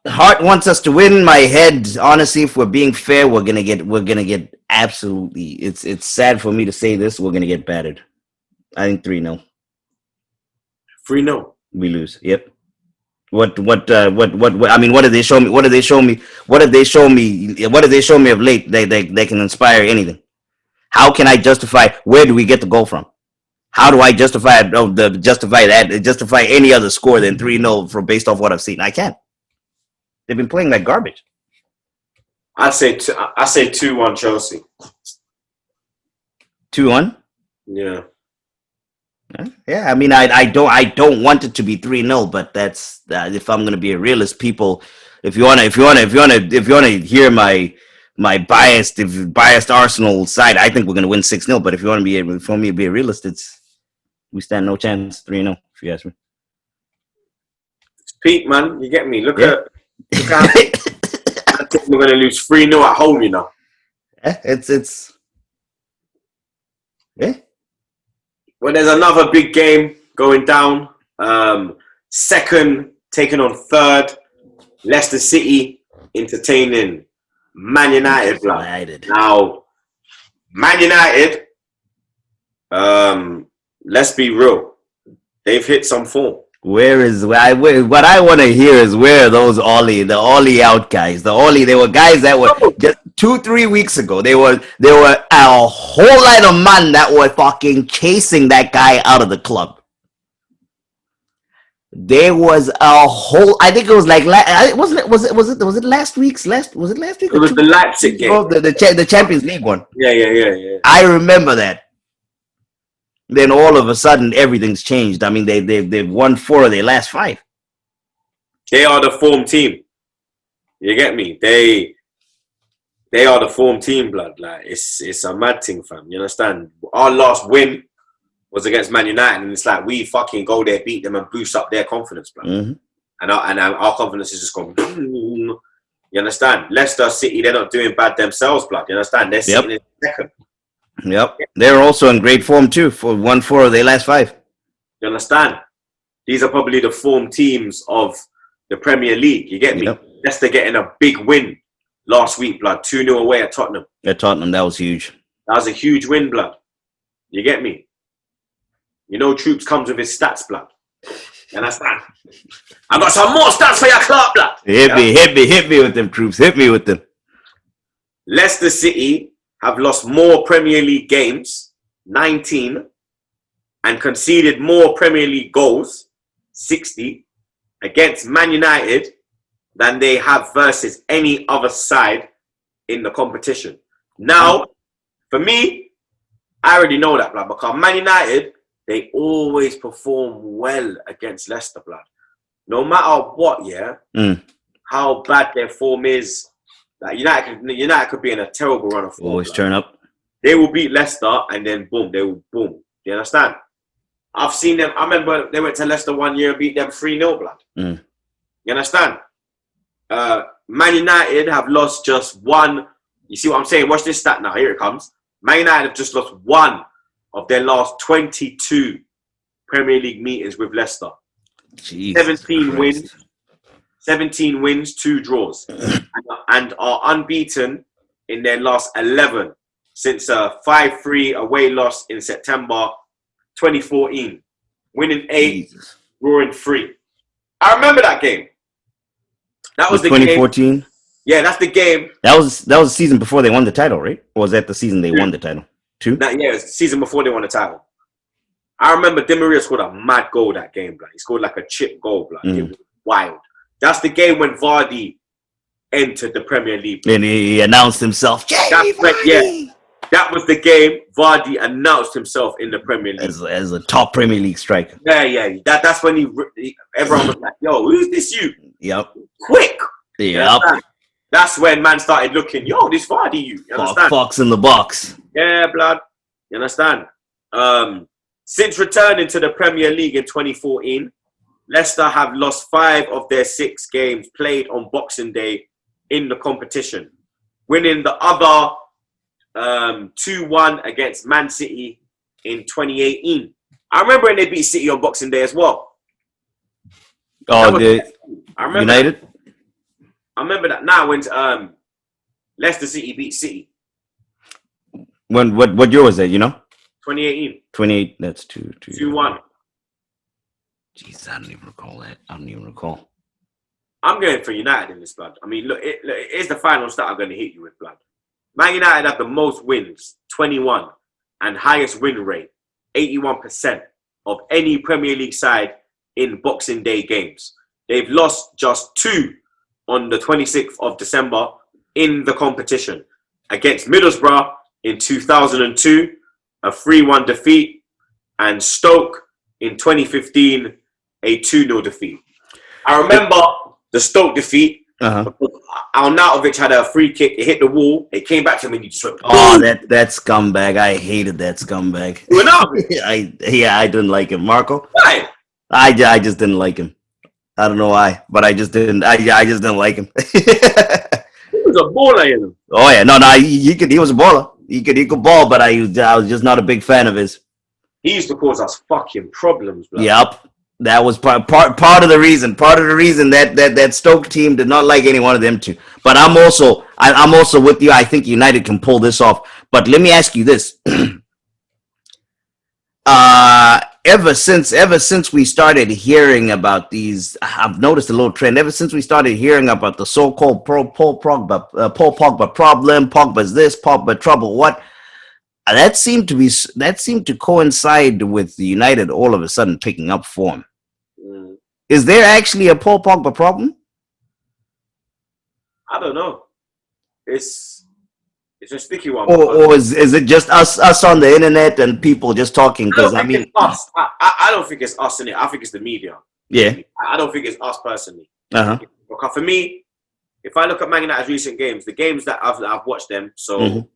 Heart wants us to win. My head, honestly, if we're being fair, we're gonna get absolutely. It's sad for me to say this. We're gonna get battered. I think 3-0. 3-0. We lose. Yep. What I mean, what did they show me? What did they show me? What did they show me? What did they show me of late? They can inspire anything. How can I justify? Where do we get the goal from? How do I justify justify any other score than 3-0 from based off what I've seen? I can't. They've been playing like garbage. I say 2-1 Chelsea. 2-1. Yeah. Yeah, I mean, I don't want it to be 3-0, but that's if I'm going to be a realist, people. If you wanna hear my biased Arsenal side, I think we're going to win 6-0. But if you want me to be a realist, we stand no chance 3-0. If you ask me, It's peak, man. You get me? Look at I think we're going to lose 3-0 at home. You know. Yeah, it's yeah. Well, there's another big game going down. Second taking on third. Leicester City entertaining Man United. Now, Man United, let's be real. They've hit some form. What I want to hear is where are those the Ollie out guys? They were guys that were just 2-3 weeks ago. They were a whole lot of men that were fucking chasing that guy out of the club. There was a whole. I think it was like was it last week's last? Was it last week? It was the Leipzig game. The Champions League one. Yeah. I remember that. Then all of a sudden everything's changed. I mean, they've won 4 of their last 5. They are the form team. You get me? They are the form team, blood. Like it's a mad thing, fam. You understand? Our last win was against Man United, and it's like we fucking go there, beat them, and boost up their confidence, blood. Mm-hmm. And our confidence is just gone. You understand? Leicester City, they're not doing bad themselves, blood. You understand? They're sitting in second. Yep, they're also in great form too. For 1-4 of their last 5. You understand? These are probably the form teams of the Premier League. You get me? Yep. Leicester getting a big win last week, blood. 2-0 away at Tottenham. At Tottenham, that was huge. That was a huge win, blood. You get me? You know, Troopz comes with his stats, blood. You understand? I got some more stats for your club, blood. Hit me with them, Troopz. Hit me with them. Leicester City have lost more Premier League games, 19, and conceded more Premier League goals, 60, against Man United than they have versus any other side in the competition. Now, for me, I already know that, blood, because Man United, they always perform well against Leicester, blood. No matter what, how bad their form is. Like United could be in a terrible run of form. Always turn up. They will beat Leicester and then boom, they will boom. Do you understand? I've seen them. I remember they went to Leicester one year and beat them 3-0, blood. You understand? Man United have lost just 1. You see what I'm saying? Watch this stat now. Here it comes. Man United have just lost 1 of their last 22 Premier League meetings with Leicester. Jesus 17 wins, 2 draws, and are unbeaten in their last 11 since a 5-3 away loss in September 2014, winning 8, drawing 3. I remember that game. That was the 2014. Game. Yeah, that's the game. That was the season before they won the title, right? Or was that the season they won the title? 2? Yeah, it was the season before they won the title. I remember Di Maria scored a mad goal that game, blood. He scored like a chip goal, blood. It was wild. That's the game when Vardy entered the Premier League. And he announced himself. That was the game Vardy announced himself in the Premier League. As a top Premier League striker. Yeah. That's when everyone was like, yo, who's this you? Yep. Quick. Yep. That's when man started looking, yo, this Vardy you. You understand? Fox in the box. Yeah, blood. You understand? Since returning to the Premier League in 2014, Leicester have lost 5 of their 6 games played on Boxing Day in the competition, winning the other 2-1 against Man City in 2018. I remember when they beat City on Boxing Day as well. Oh, I remember United? That. I remember that now when Leicester City beat City. What year was that, you know? 2018. 28, that's 2-1. Jeez, I don't even recall that. I don't even recall. I'm going for United in this, blood. I mean, look, here's the final stat I'm going to hit you with, blood. Man United have the most wins, 21, and highest win rate, 81% of any Premier League side in Boxing Day games. They've lost just 2 on the 26th of December in the competition against Middlesbrough in 2002, a 3-1 defeat, and Stoke in 2015, a 2-0 defeat. I remember the Stoke defeat. Arnautovic had a free kick. It hit the wall. It came back to him and he just went, oh, that scumbag. I hated that scumbag. I didn't like him. Marco? Why? I just didn't like him. I don't know why, but I just didn't. I just didn't like him. He was a baller, you know. Oh yeah, no, he was a baller. He could ball, but I was just not a big fan of his. He used to cause us fucking problems, bro. Yep. That was part of the reason. Part of the reason that Stoke team did not like any one of them two. But I'm also with you. I think United can pull this off. But let me ask you this: ever since we started hearing about these, I've noticed a little trend. Ever since we started hearing about the so-called Paul Pogba problem, Pogba's this, Pogba trouble, what? That seemed to coincide with the United all of a sudden picking up form. Is there actually a Paul Pogba problem? I don't know. It's a sticky one. Or is it just us on the internet and people just talking? Because I mean, it's us. I don't think it's us in it. I think it's the media. Yeah. I don't think it's us personally. Because for me, if I look at Man United's recent games, the games that I've watched them, so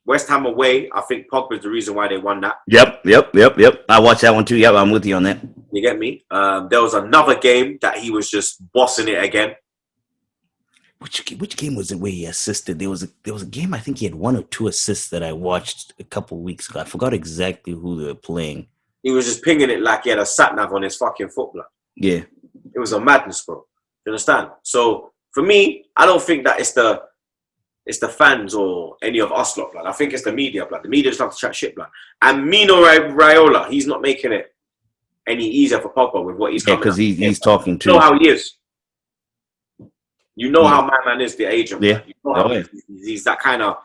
West Ham away, I think Pogba's the reason why they won that. Yep. I watched that one too. Yep, I'm with you on that. You get me? There was another game that he was just bossing it again. Which game was it where he assisted? There was a game, I think he had 1 or 2 assists that I watched a couple of weeks ago. I forgot exactly who they were playing. He was just pinging it like he had a sat-nav on his fucking football. Yeah. It was a madness, bro. You understand? So, for me, I don't think that it's the fans or any of us lot, blood. I think it's the media, blood. The media just like to chat shit, blood. And Mino Raiola, he's not making it any easier for Pogba with what he's coming. Yeah, because he's talking to. You know how he is. You know how my man is, the agent. Yeah. You know he's that kind of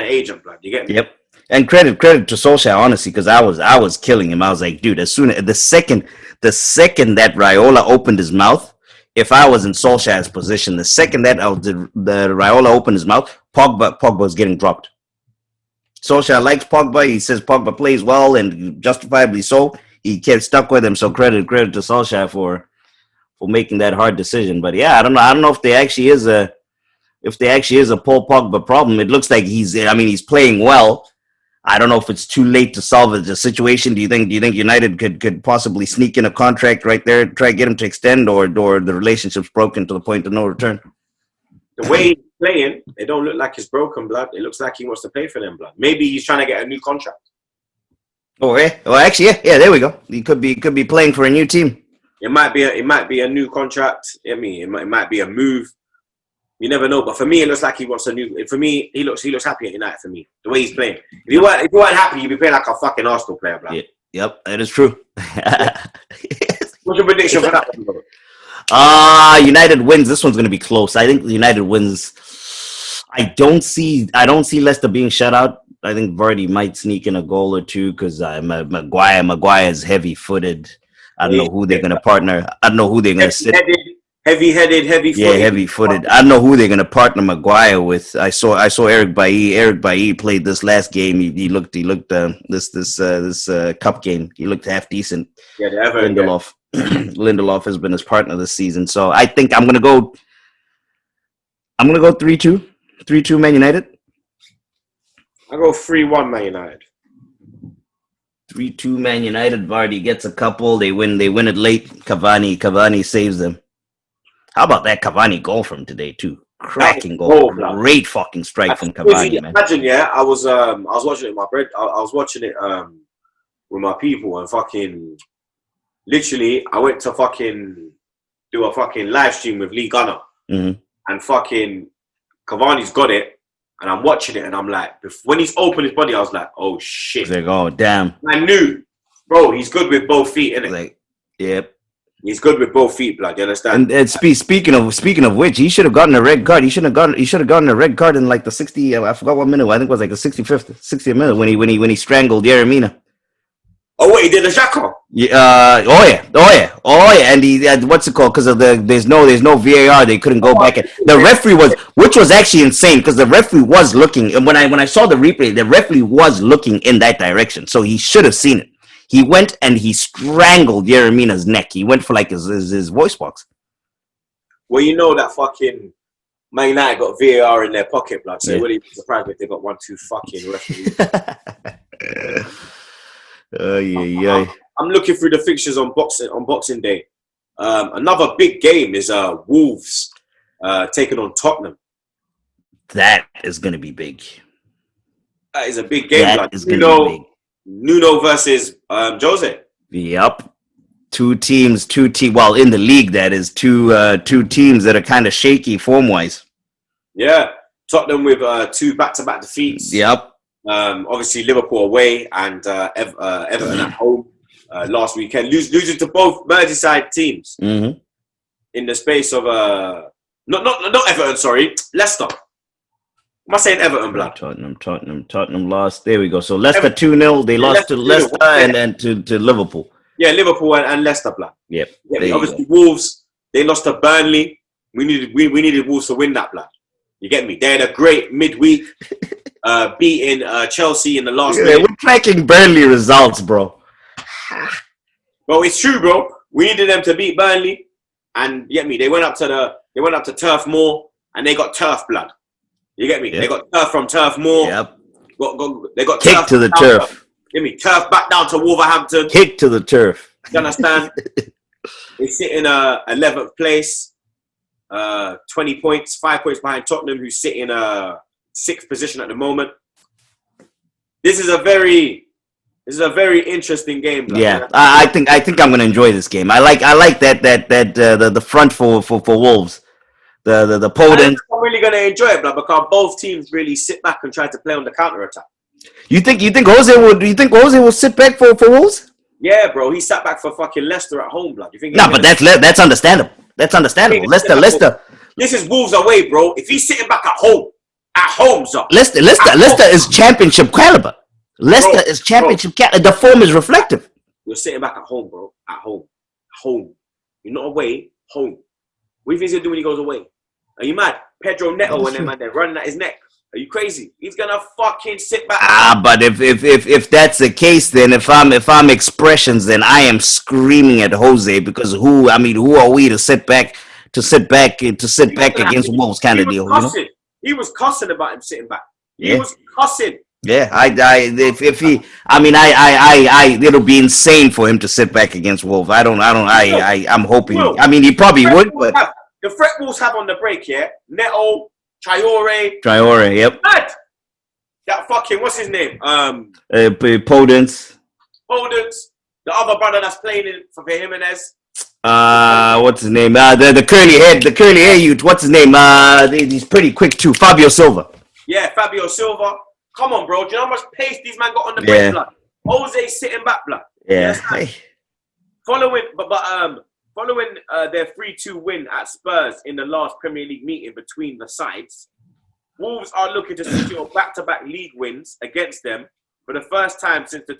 agent, blood. You get me? Yep. And credit to Solskjaer, honestly, because I was killing him. I was like, dude, the second that Raiola opened his mouth, if I was in Solskjaer's position, the second that the Raiola opened his mouth, Pogba was getting dropped. Solskjaer likes Pogba. He says Pogba plays well and justifiably so. He kept stuck with him. So credit to Solskjaer for making that hard decision. But yeah, I don't know if there actually is a Paul Pogba problem. It looks like he's playing well. I don't know if it's too late to salvage the situation. Do you think United could possibly sneak in a contract right there, try to get him to extend, or the relationship's broken to the point of no return? The way he's playing, it don't look like he's broken, blood. It looks like he wants to play for them, blood. Maybe he's trying to get a new contract. Oh yeah. Well, actually, yeah. There we go. He could be playing for a new team. It might be a new contract. I mean, it might be a move. You never know. But for me, it looks like he wants a new. For me, he looks happy at United. For me, the way he's playing. If you weren't happy, you'd be playing like a fucking Arsenal player, bro. Yeah. Yep, that is true. What's your prediction for that one? United wins. This one's going to be close. I think United wins. I don't see Leicester being shut out. I think Vardy might sneak in a goal or two because Maguire is heavy-footed. I don't know who they're going to partner. I don't know who they're going to sit. Heavy-headed, heavy-footed. Yeah, heavy-footed. I don't know who they're going to partner Maguire with. I saw Eric Bailly. Eric Bailly played this last game. He looked this cup game. He looked half decent. Yeah, Lindelof has been his partner this season. So I think I'm going to go 3-2. 3-2 Man United. I go 3-1 Man United. 3-2 Man United. Vardy gets a couple. They win it late. Cavani saves them. How about that Cavani goal from today too? Cracking goal. Great fucking strike from Cavani, man. Imagine, yeah. I was watching it with my bread. I was watching it with my people and fucking literally I went to fucking do a fucking live stream with Lee Gunner and fucking Cavani's got it. And I'm watching it, and I'm like, when he's opened his body, I was like, oh shit! Like, oh damn! I knew, bro, he's good with both feet, innit? Like, yep. He's good with both feet, blood. You understand? And speaking of which, he should have gotten a red card. He should have gotten a red card in like the 60. I forgot what minute. I think it was like the 60th minute when he strangled Yeremina. Oh wait, he did a Xhaka. Yeah. Oh yeah. And he what's it called? Because of there's no VAR. They couldn't go back. The referee which was actually insane because the referee was looking. And when I saw the replay, the referee was looking in that direction, so he should have seen it. He went and he strangled Yeremina's neck. He went for like his voice box. Well, you know that fucking Man United got VAR in their pocket, blood. So really surprised if they got 1-2 fucking referees. I'm looking through the fixtures on Boxing Day. Another big game is Wolves taking on Tottenham. That is going to be big. That is a big game. That is going to be big. Nuno versus Jose. Yep. Two teams. Well, in the league, that is two teams that are kind of shaky form-wise. Yeah. Tottenham with 2 back-to-back defeats. Yep. Obviously, Liverpool away and Everton at home last weekend. Losing to both Merseyside teams in the space of... not Everton, sorry. Leicester. Am I saying Everton, blood? Tottenham lost. There we go. So Leicester 2-0. They lost to Leicester and then to Liverpool. Yeah, Liverpool and Leicester, blood. Yep. Obviously, Wolves, they lost to Burnley. We needed Wolves to win that, blood. You get me? They had a great midweek beating Chelsea in the last minute. We're tracking Burnley results, bro. Bro, it's true, bro. We needed them to beat Burnley. And you get me? They went up to Turf Moor and they got turf, blood. You get me? Yep. They got turf from Turf Moor. Yep. They got kick turf to the turf. Get me? Turf back down to Wolverhampton. Kick to the turf. You understand? They sit in 11th place, 20 points, 5 points behind Tottenham, who sit in 6th position at the moment. This is a very interesting game. Blood. Yeah, I think I'm gonna enjoy this game. I like that the front for Wolves. The Podence. I'm really gonna enjoy it, blood, because both teams really sit back and try to play on the counter attack. You think Jose will sit back for Wolves? Yeah, bro. He sat back for fucking Leicester at home, blood. You think? No, but that's understandable. That's understandable. Leicester. This is Wolves away, bro. If he's sitting back at home, so Leicester is championship caliber. Leicester is championship caliber. The form is reflective. You're sitting back at home, bro. At home. You're not away. Home. What do you think he's gonna do when he goes away? Are you mad? Pedro Neto and them man, they're running at his neck. Are you crazy? He's gonna fucking sit back. But if that's the case, then if I'm expressions, then I am screaming at Jose because who are we to sit back against Wolves kind of deal? Cussing. You know? He was cussing about him sitting back. He was cussing. Yeah, it'll be insane for him to sit back against Wolves. I'm hoping. I mean, he probably would, but the threat Wolves have on the break, yeah. Neto, Traore, yep. Mad. That fucking what's his name? Podence. The other brother that's playing for Jimenez. What's his name? The curly hair youth. What's his name? He's pretty quick too. Fabio Silva. Yeah, Fabio Silva. Come on, bro. Do you know how much pace these man got on the break, blood? Jose sitting back, blood. Yeah. Following their 3-2 win at Spurs in the last Premier League meeting between the sides, Wolves are looking to secure back-to-back league wins against them for the first time since the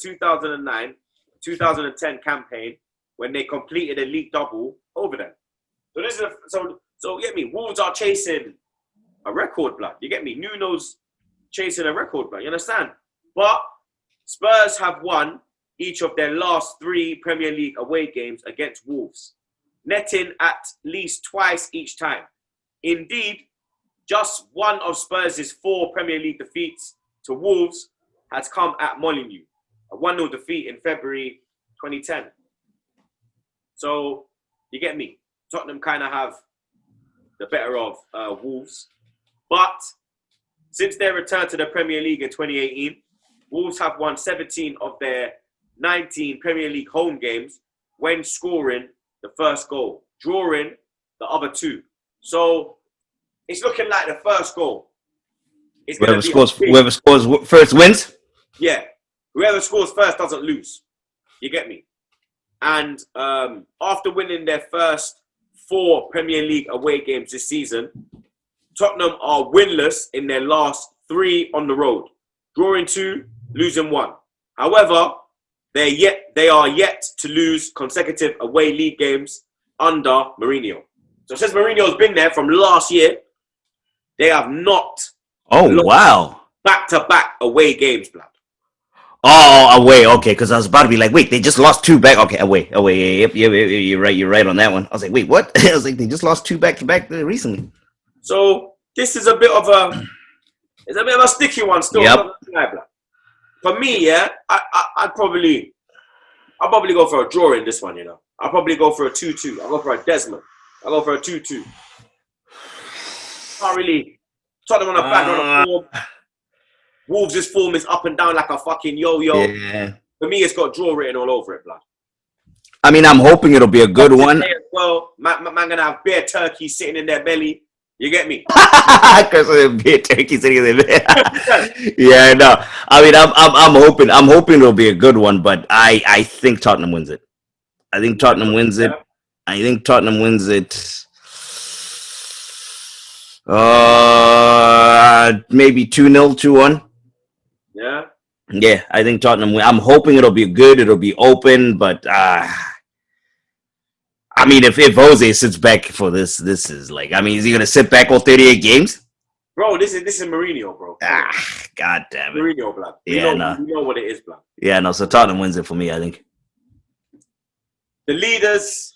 2009-2010 campaign when they completed a league double over them. So this is so get me. Wolves are chasing a record, blood. You get me? Nuno's chasing a record, blood. You understand? But Spurs have won each of their last 3 Premier League away games against Wolves, netting at least twice each time. Indeed, just one of Spurs' 4 Premier League defeats to Wolves has come at Molineux, a 1-0 defeat in February 2010. So, you get me? Tottenham kind of have the better of Wolves. But since their return to the Premier League in 2018, Wolves have won 17 of their 19 Premier League home games when scoring the first goal, drawing the other 2. So it's looking like the first goal. Whoever scores first wins? Yeah. Whoever scores first doesn't lose. You get me? And after winning their first 4 Premier League away games this season, Tottenham are winless in their last 3 on the road, drawing 2, losing 1. However, they are yet to lose consecutive away league games under Mourinho. So since Mourinho's been there from last year, they have not wow. back-to-back away games, blood. Oh, away. Okay, because I was about to be like, wait, they just lost 2 back. Okay, away. Yep, you're right. You're right on that one. I was like, wait, what? I was like, they just lost 2 back-to-back recently. So this is a bit of a sticky one still. Yep. For me, yeah, I'd probably go for a draw in this one. You know, I'll probably go for a 2-2. I'll go for a Desmond. I'll go for a 2-2. Not really. Tottenham on a bad run of form. Wolves' form is up and down like a fucking yo-yo. Yeah. For me, it's got draw written all over it, blood. I mean, I'm hoping it'll be a good one. Well, man gonna have beer turkey sitting in their belly. You get me? Because beer turkey sitting in their belly. Yeah, no. I mean, I'm hoping it'll be a good one, but I think Tottenham wins it. I think Tottenham wins it. Maybe 2-0, 2-1. Yeah. Yeah, I think Tottenham. I'm hoping it'll be good. It'll be open, but I mean, if Jose sits back for this is like, I mean, is he gonna sit back all 38 games? Bro, this is Mourinho, bro. God damn it. Mourinho, blood. We know what it is, blood. Yeah, no. So Tottenham wins it for me, I think. The leaders,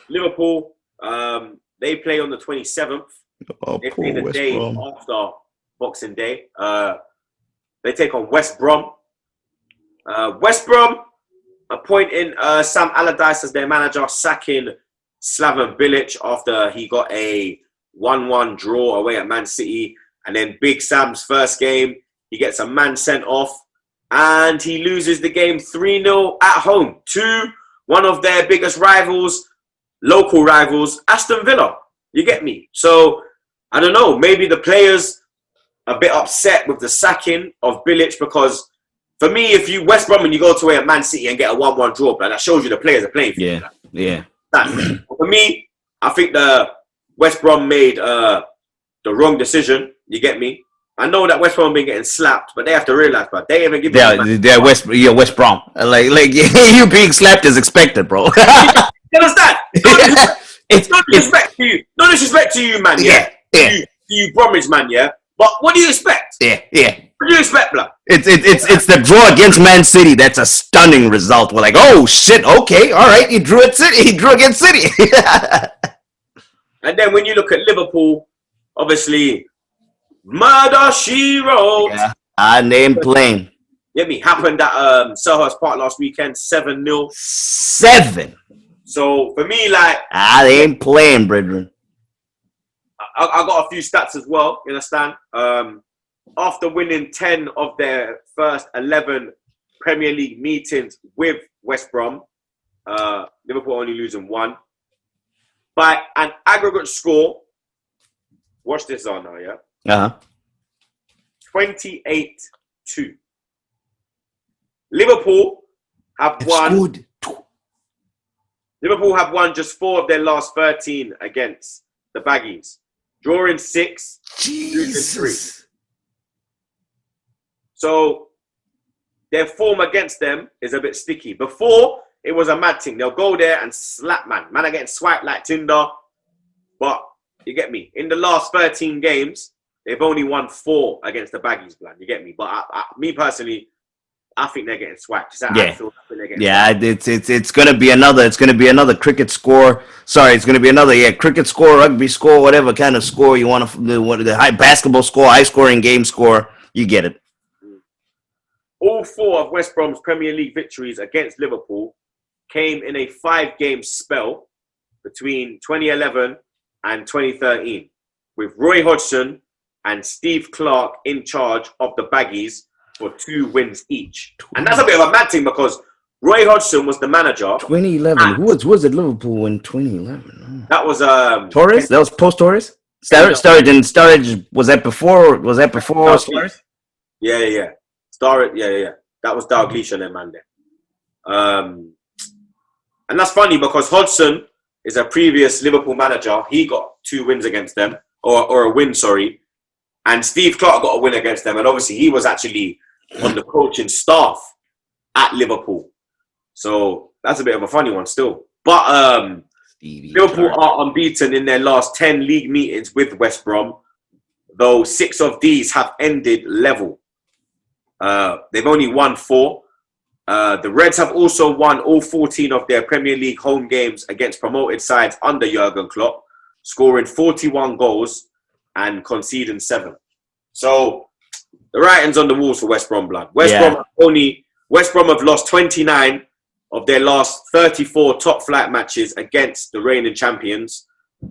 Liverpool, they play on the 27th. Oh, they play the West day Brom. after Boxing Day. They take on West Brom. West Brom appointing Sam Allardyce as their manager, sacking Slaven Bilic after he got a 1-1 draw away at Man City. And then Big Sam's first game, he gets a man sent off and he loses the game 3-0 at home to one of their biggest rivals, local rivals, Aston Villa. You get me? So, I don't know, maybe the players a bit upset with the sacking of Bilic because for me, if you West Brom and you go to away at Man City and get a 1-1 draw, that shows you the players are playing for you. Yeah. For me, I think the West Brom made the wrong decision. You get me? I know that West Brom have been getting slapped, but they have to realize, bro, they even give they're West Brom. Like you being slapped is expected, bro. You understand? It's no disrespect to you. No disrespect to you, man. Yeah. You Bromwich, man. Yeah. But what do you expect? Yeah. What do you expect, blood? It's the draw against Man City. That's a stunning result. We're like, oh shit, okay, all right. He drew against City. And then when you look at Liverpool, obviously, murder she wrote. Yeah. Name plain. Get me? Happened at Selhurst Park last weekend, 7-0. 7. So for me, like, they ain't playing, brethren. I got a few stats as well. You understand? After winning 10 of their first 11 Premier League meetings with West Brom, Liverpool only losing 1 by an aggregate score. Watch this on now, yeah. 28-2. Liverpool have won. Liverpool have won just 4 of their last 13 against the Baggies. Drawing 6, losing 3. So their form against them is a bit sticky. Before, it was a mad thing. They'll go there and slap, man. Man are getting swiped like Tinder. But you get me? In the last 13 games, they've only won 4 against the Baggies, blood. You get me? But me personally, I think they're getting swiped. It's gonna be another cricket score. Sorry, it's gonna be another cricket score, rugby score, whatever kind of score you want the high basketball score, high scoring game score. You get it. All 4 of West Brom's Premier League victories against Liverpool came in a 5-game spell between 2011 and 2013, with Roy Hodgson and Steve Clarke in charge of the Baggies for 2 wins each. And that's a bit of a mad thing because Roy Hodgson was the manager. 2011. Who was at Liverpool in 2011? That was Torres? That was post Torres? Sturridge was that before? Was that before Torres? Yeah. Sturridge, yeah. That was Dalglish and them man there. And And that's funny because Hodgson is a previous Liverpool manager. He got 2 wins against them, or a win, sorry. And Steve Clark got a win against them. And obviously he was actually on the coaching staff at Liverpool. So that's a bit of a funny one still. But Liverpool are unbeaten in their last 10 league meetings with West Brom, though 6 of these have ended level. They've only won 4. The Reds have also won all 14 of their Premier League home games against promoted sides under Jurgen Klopp, scoring 41 goals and conceding 7. So the writing's on the walls for West Brom, blood. West Brom have lost 29 of their last 34 top flight matches against the reigning champions.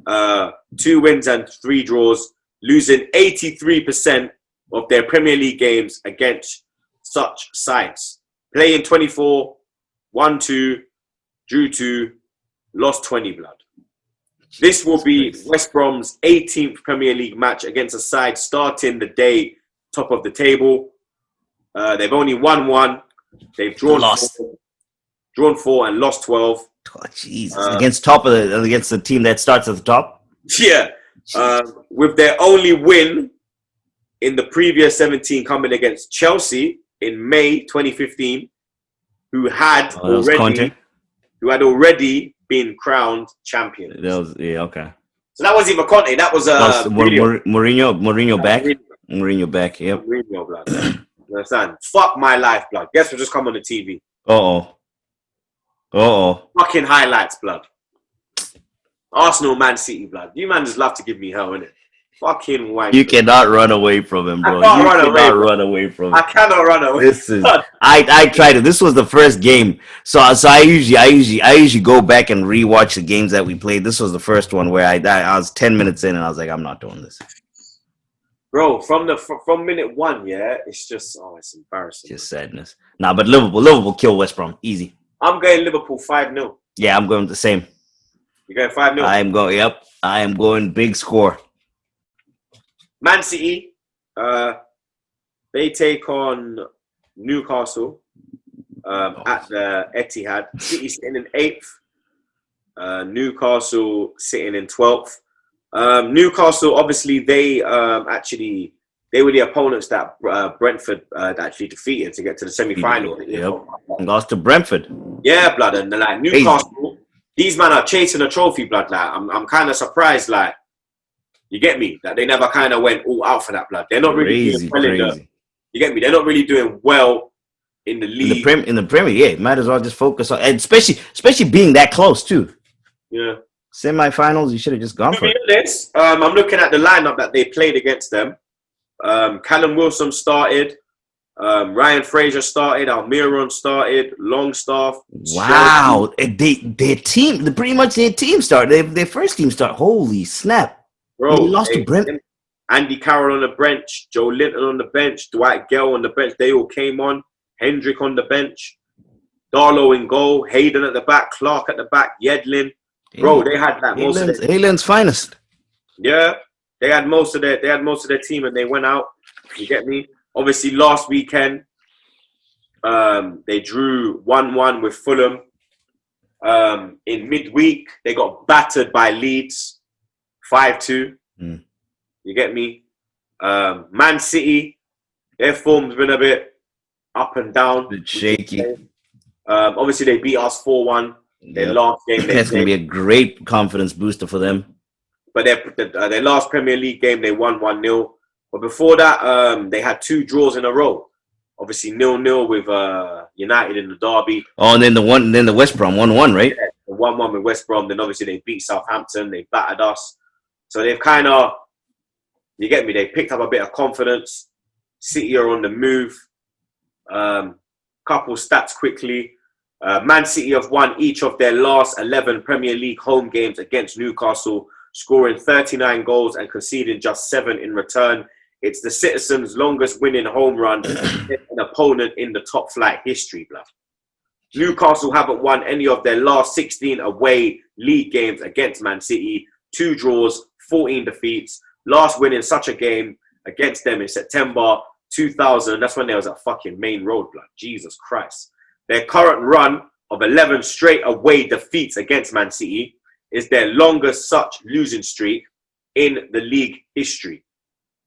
2 wins and 3 draws, losing 83% of their Premier League games against such sides. Playing 24, won 2, drew 2, lost 20, blood. This will be West Brom's 18th Premier League match against a side starting the day top of the table. They've only won 1. They've drawn 4 and lost 12. Oh, Jesus. Against the team that starts at the top? Yeah. With their only win in the previous 17 coming against Chelsea in May 2015, who had already been crowned champion. Okay. So that wasn't even Conte. That was Mourinho back. Mourinho back. Yep. Mourinho, blood. You understand? Fuck my life, blood. Guess what just come on the TV? Fucking highlights, blood. Arsenal, Man City, blood. You man just love to give me hell, innit? Fucking wank. You cannot run away from him, bro. I cannot run away from him. I cannot run away. This is. I tried it. This was the first game, so I usually go back and rewatch the games that we played. This was the first one where I was 10 minutes in and I was like, I'm not doing this, bro. From minute 1, yeah, it's just it's embarrassing. Just sadness. Nah, but Liverpool kill West Brom easy. I'm going Liverpool 5-0. Yeah, I'm going the same. You going 5-0? Yep. I am going big score. Man City, they take on Newcastle at the Etihad. City sitting in 8th. Newcastle sitting in 12th. Newcastle, obviously, they were the opponents that Brentford actually defeated to get to the semi-final. Yep. And lost to Brentford. Yeah, blood. And like Newcastle, these men are chasing a trophy, blood. Like I'm kind of surprised, like, you get me? That they never kind of went all out for that, blood. They're not really doing well you get me? They're not really doing well in the league. In the Premier, yeah. Might as well just focus on, and especially being that close too. Yeah. Semi-finals, you should have just gone for it. I'm looking at the lineup that they played against them. Callum Wilson started. Ryan Fraser started. Almiron started. Longstaff. Wow. Their team started. Their first team started. Holy snap. Bro, they lost to Brent. Andy Carroll on the bench, Joe Linton on the bench, Dwight Gale on the bench. They all came on. Hendrick on the bench, Darlow in goal, Hayden at the back, Clark at the back, Yedlin. Bro, they had like most of Hayden's finest. Yeah, they had most of their team, and they went out. You get me? Obviously, last weekend, they drew 1-1 with Fulham. In midweek, they got battered by Leeds. 5-2. You get me? Man City, their form's been a bit up and down. A bit shaky. Obviously, they beat us 4-1. Their last game. That's going to be a great confidence booster for them. But their last Premier League game, they won 1-0. But before that, they had 2 draws in a row. Obviously, 0-0 with United in the derby. Oh, and then the West Brom 1-1, right? Yeah, the 1-1 with West Brom. Then obviously they beat Southampton. They battered us. So they've kind of, you get me, they picked up a bit of confidence. City are on the move. Couple stats quickly. Man City have won each of their last 11 Premier League home games against Newcastle, scoring 39 goals and conceding just 7 in return. It's the Citizens' longest winning home run against an opponent in the top flight history, blood. Newcastle haven't won any of their last 16 away league games against Man City. 2 draws, 14 defeats. Last win in such a game against them in September 2000. That's when they was at fucking Main Road, blood. Jesus Christ. Their current run of 11 straight away defeats against Man City is their longest such losing streak in the league history.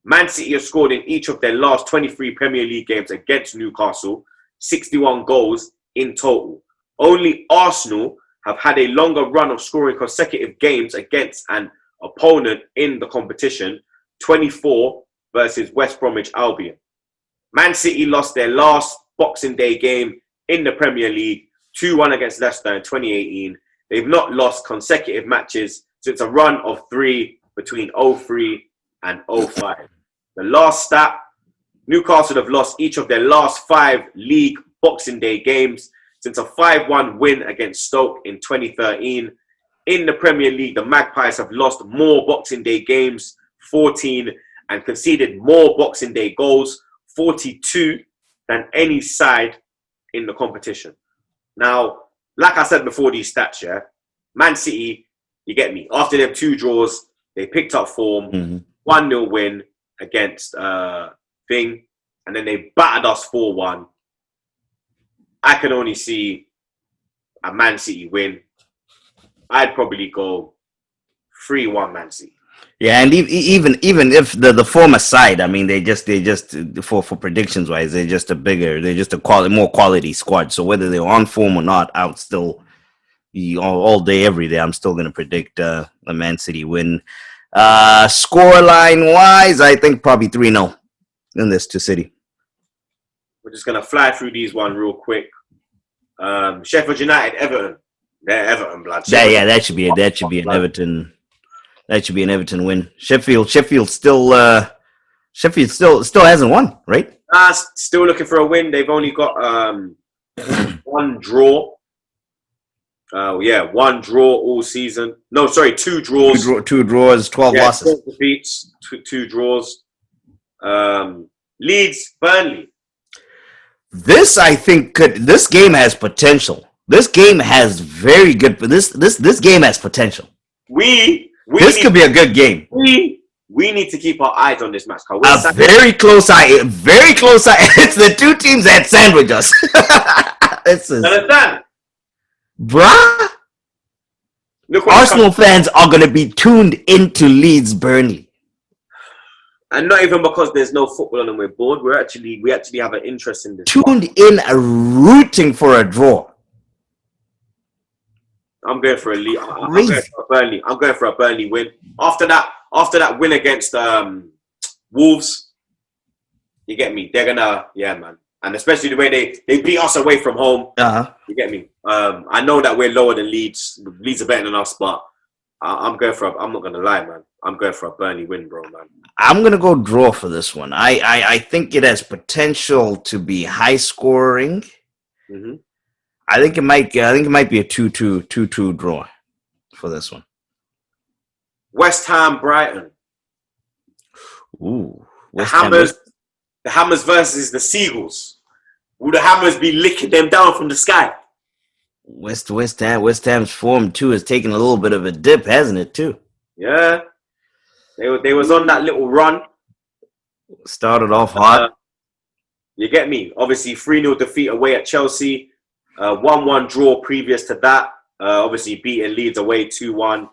Man City have scored in each of their last 23 Premier League games against Newcastle, 61 goals in total. Only Arsenal have had a longer run of scoring consecutive games against an opponent in the competition, 24 versus West Bromwich Albion. Man City lost their last Boxing Day game in the Premier League, 2-1 against Leicester in 2018. They've not lost consecutive matches since a run of 3 between 03 and 05. The last stat, Newcastle have lost each of their last 5 league Boxing Day games since a 5-1 win against Stoke in 2013. In the Premier League, the Magpies have lost more Boxing Day games, 14, and conceded more Boxing Day goals, 42, than any side in the competition. Now, like I said before these stats, yeah, Man City, you get me, after them 2 draws, they picked up form, 1-0 win against Thing, and then they battered us 4-1. I can only see a Man City win. I'd probably go 3-1 Man City. Yeah, and even if the former side, I mean, they just for predictions wise, they're just a more quality squad. So whether they're on form or not, I would still all day every day, I'm still going to predict a Man City win. Scoreline wise, I think probably 3-0 in this to City. We're just going to fly through these one real quick. Sheffield United, Everton. They're Everton, blood. That should be an Everton. That should be an Everton win. Sheffield still hasn't won, right? Still looking for a win. They've only got 1 draw. One draw all season. No, sorry, 2 draws. Two draws, 12 losses. 12 defeats, 2 draws. Leeds, Burnley. This, I think, this game has potential. This game has very good. This game has potential. This could be a good game. We need to keep our eyes on this match. A very close eye. Very close eye. It's the 2 teams that sandwich us. Understand? Bruh. Arsenal fans are going to be tuned into Leeds Burnley. And not even because there's no football on and we're bored. We actually have an interest in this. Tuned in, rooting for a draw. I'm going for a lead. I'm going for a Burnley win. After that win against Wolves, you get me. They're gonna, man. And especially the way they beat us away from home. You get me. I know that we're lower than Leeds. Leeds are better than us, but I'm not gonna lie, man. I'm going for a Burnley win, bro, man. I'm gonna go draw for this one. I think it has potential to be high scoring. Mm-hmm. I think it might be a 2-2 draw for this one. West Ham, Brighton. Ooh, the Hammers versus the Seagulls. Will the Hammers be licking them down from the sky? West Ham's form too has taken a little bit of a dip, hasn't it too? Yeah, they was on that little run. Started off hot. You get me? Obviously, 3-0 defeat away at Chelsea. 1-1 draw previous to that. Obviously, beating Leeds away 2-1.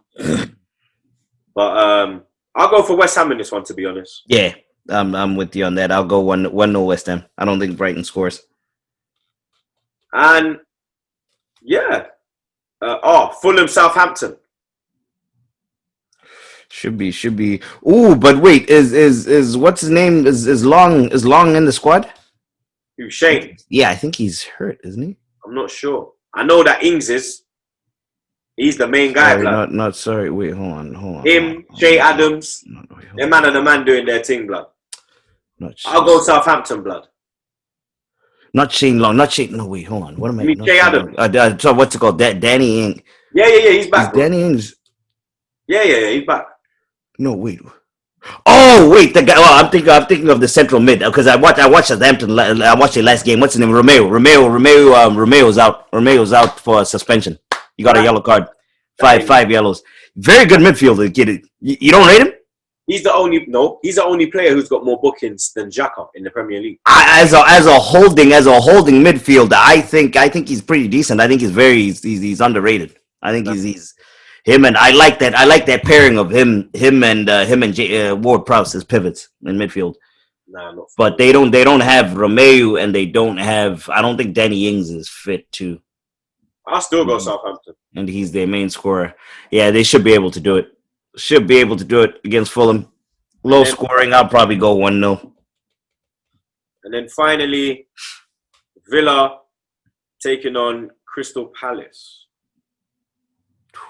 But I'll go for West Ham in this one, to be honest. Yeah, I'm with you on that. I'll go 1-0 West Ham. I don't think Brighton scores. And yeah, Fulham, Southampton. Should be. Ooh, but wait, is what's his name? Is Long in the squad? Who, Shane? Yeah, I think he's hurt, isn't he? I'm not sure. I know that Ings is. He's the main guy. Sorry, not sorry. Wait, hold on. Him, Shay Adams. They're man of the man doing their thing, blood. I'll go Southampton, blood. Not Shane Long. Not Shane. No, wait, hold on. What am I? Shay Adams. So what's it called? Danny Ings. Yeah. He's back. Danny Ings. Yeah. He's back. No, wait. Oh, wait. The guy. Well, I'm thinking of the central mid because I watched Southampton. I watched the last game. What's his name? Romeo's out. Romeo's out for suspension. He got a yellow card. Five yellows. Very good midfielder, kid. You don't rate him? He's the only player who's got more bookings than Xhaka in the Premier League. As a holding midfielder, I think he's pretty decent. I think he's underrated. I think he's him, and I like that pairing of him and Ward-Prowse as pivots in midfield. Nah, not. But they don't have Romeu, and they don't have. I don't think Danny Ings is fit too. I'll still go Southampton, and he's their main scorer. Yeah, they should be able to do it. Should be able to do it against Fulham. Low scoring. I'll probably go 1-0. And then finally, Villa taking on Crystal Palace.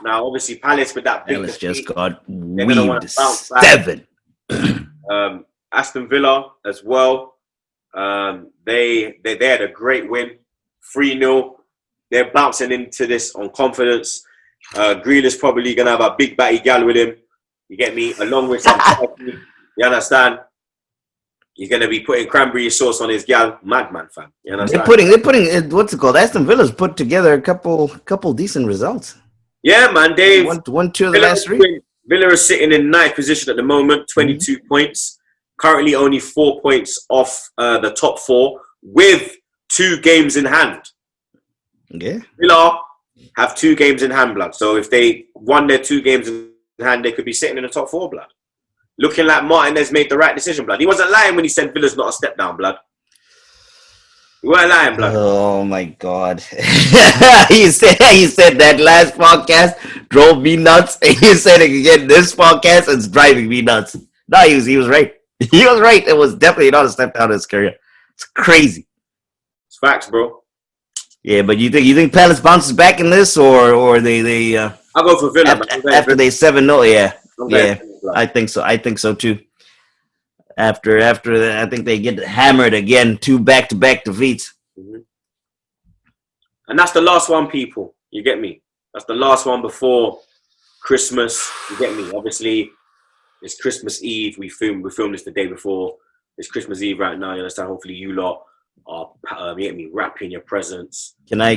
Now, obviously, Palace with that big Palace just got weaved 7. Aston Villa as well. They had a great win, 3-0. They're bouncing into this on confidence. Grealish probably gonna have a big batty gal with him. You get me? Along with some coffee. You understand? He's gonna be putting cranberry sauce on his gal. Madman, fam. You understand? They're putting what's it called? Aston Villa's put together a couple decent results. Yeah, man. They've won 2 of the last 3. Villa is sitting in 9th position at the moment, 22 points. Currently only 4 points off the top 4 with 2 games in hand. Yeah. Villa have 2 games in hand, blood. So if they won their 2 games in hand, they could be sitting in the top 4, blood. Looking like Martinez made the right decision, blood. He wasn't lying when he said Villa's not a step down, blood. You weren't lying, blood. Oh my God! he said that last podcast drove me nuts. He said it again this podcast. It's driving me nuts. No, he was right. He was right. It was definitely not a step down in his career. It's crazy. It's facts, bro. Yeah, but you think Palace bounces back in this, or they I'll go for Villa after they 7-0. Yeah, I think so. I think so too. After I think they get hammered again, 2 back-to-back defeats. Mm-hmm. And that's the last one, people. You get me? That's the last one before Christmas. You get me? Obviously, it's Christmas Eve. We filmed this the day before. It's Christmas Eve right now. You understand? Hopefully, you lot are you get me, wrapping your presents. Can I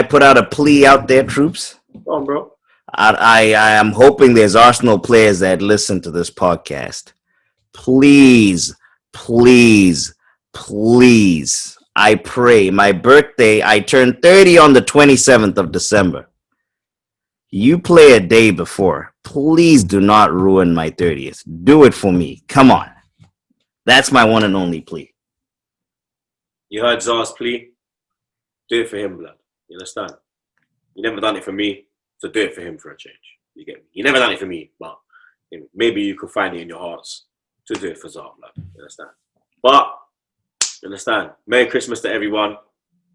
put out a plea out there, Troopz? Go on, bro. I am hoping there's Arsenal players that listen to this podcast. Please, I pray. My birthday, I turn 30 on the 27th of December. You play a day before. Please do not ruin my 30th. Do it for me. Come on. That's my one and only plea. You heard Czar's plea? Do it for him, blood. You understand? You never done it for me, so do it for him for a change. You get me? You never done it for me, but maybe you could find it in your hearts to do it for Czar, blood. You understand? But, you understand? Merry Christmas to everyone.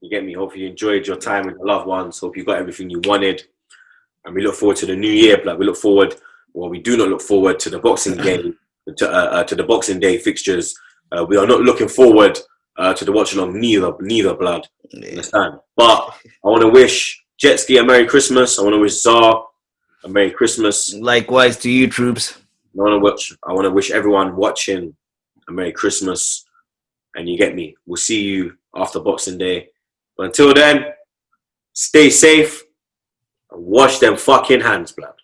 You get me? Hope you enjoyed your time with your loved ones. Hope you got everything you wanted. And we look forward to the new year, blood. We do not look forward to the Boxing Day, to the Boxing Day fixtures. We are not looking forward to the watch along neither, blood. You understand? But I want to wish Jetski a Merry Christmas. I want to wish Czar a Merry Christmas. Likewise to you, Troopz. I want to wish everyone watching a Merry Christmas. And you get me. We'll see you after Boxing Day. But until then, stay safe and wash them fucking hands, blood.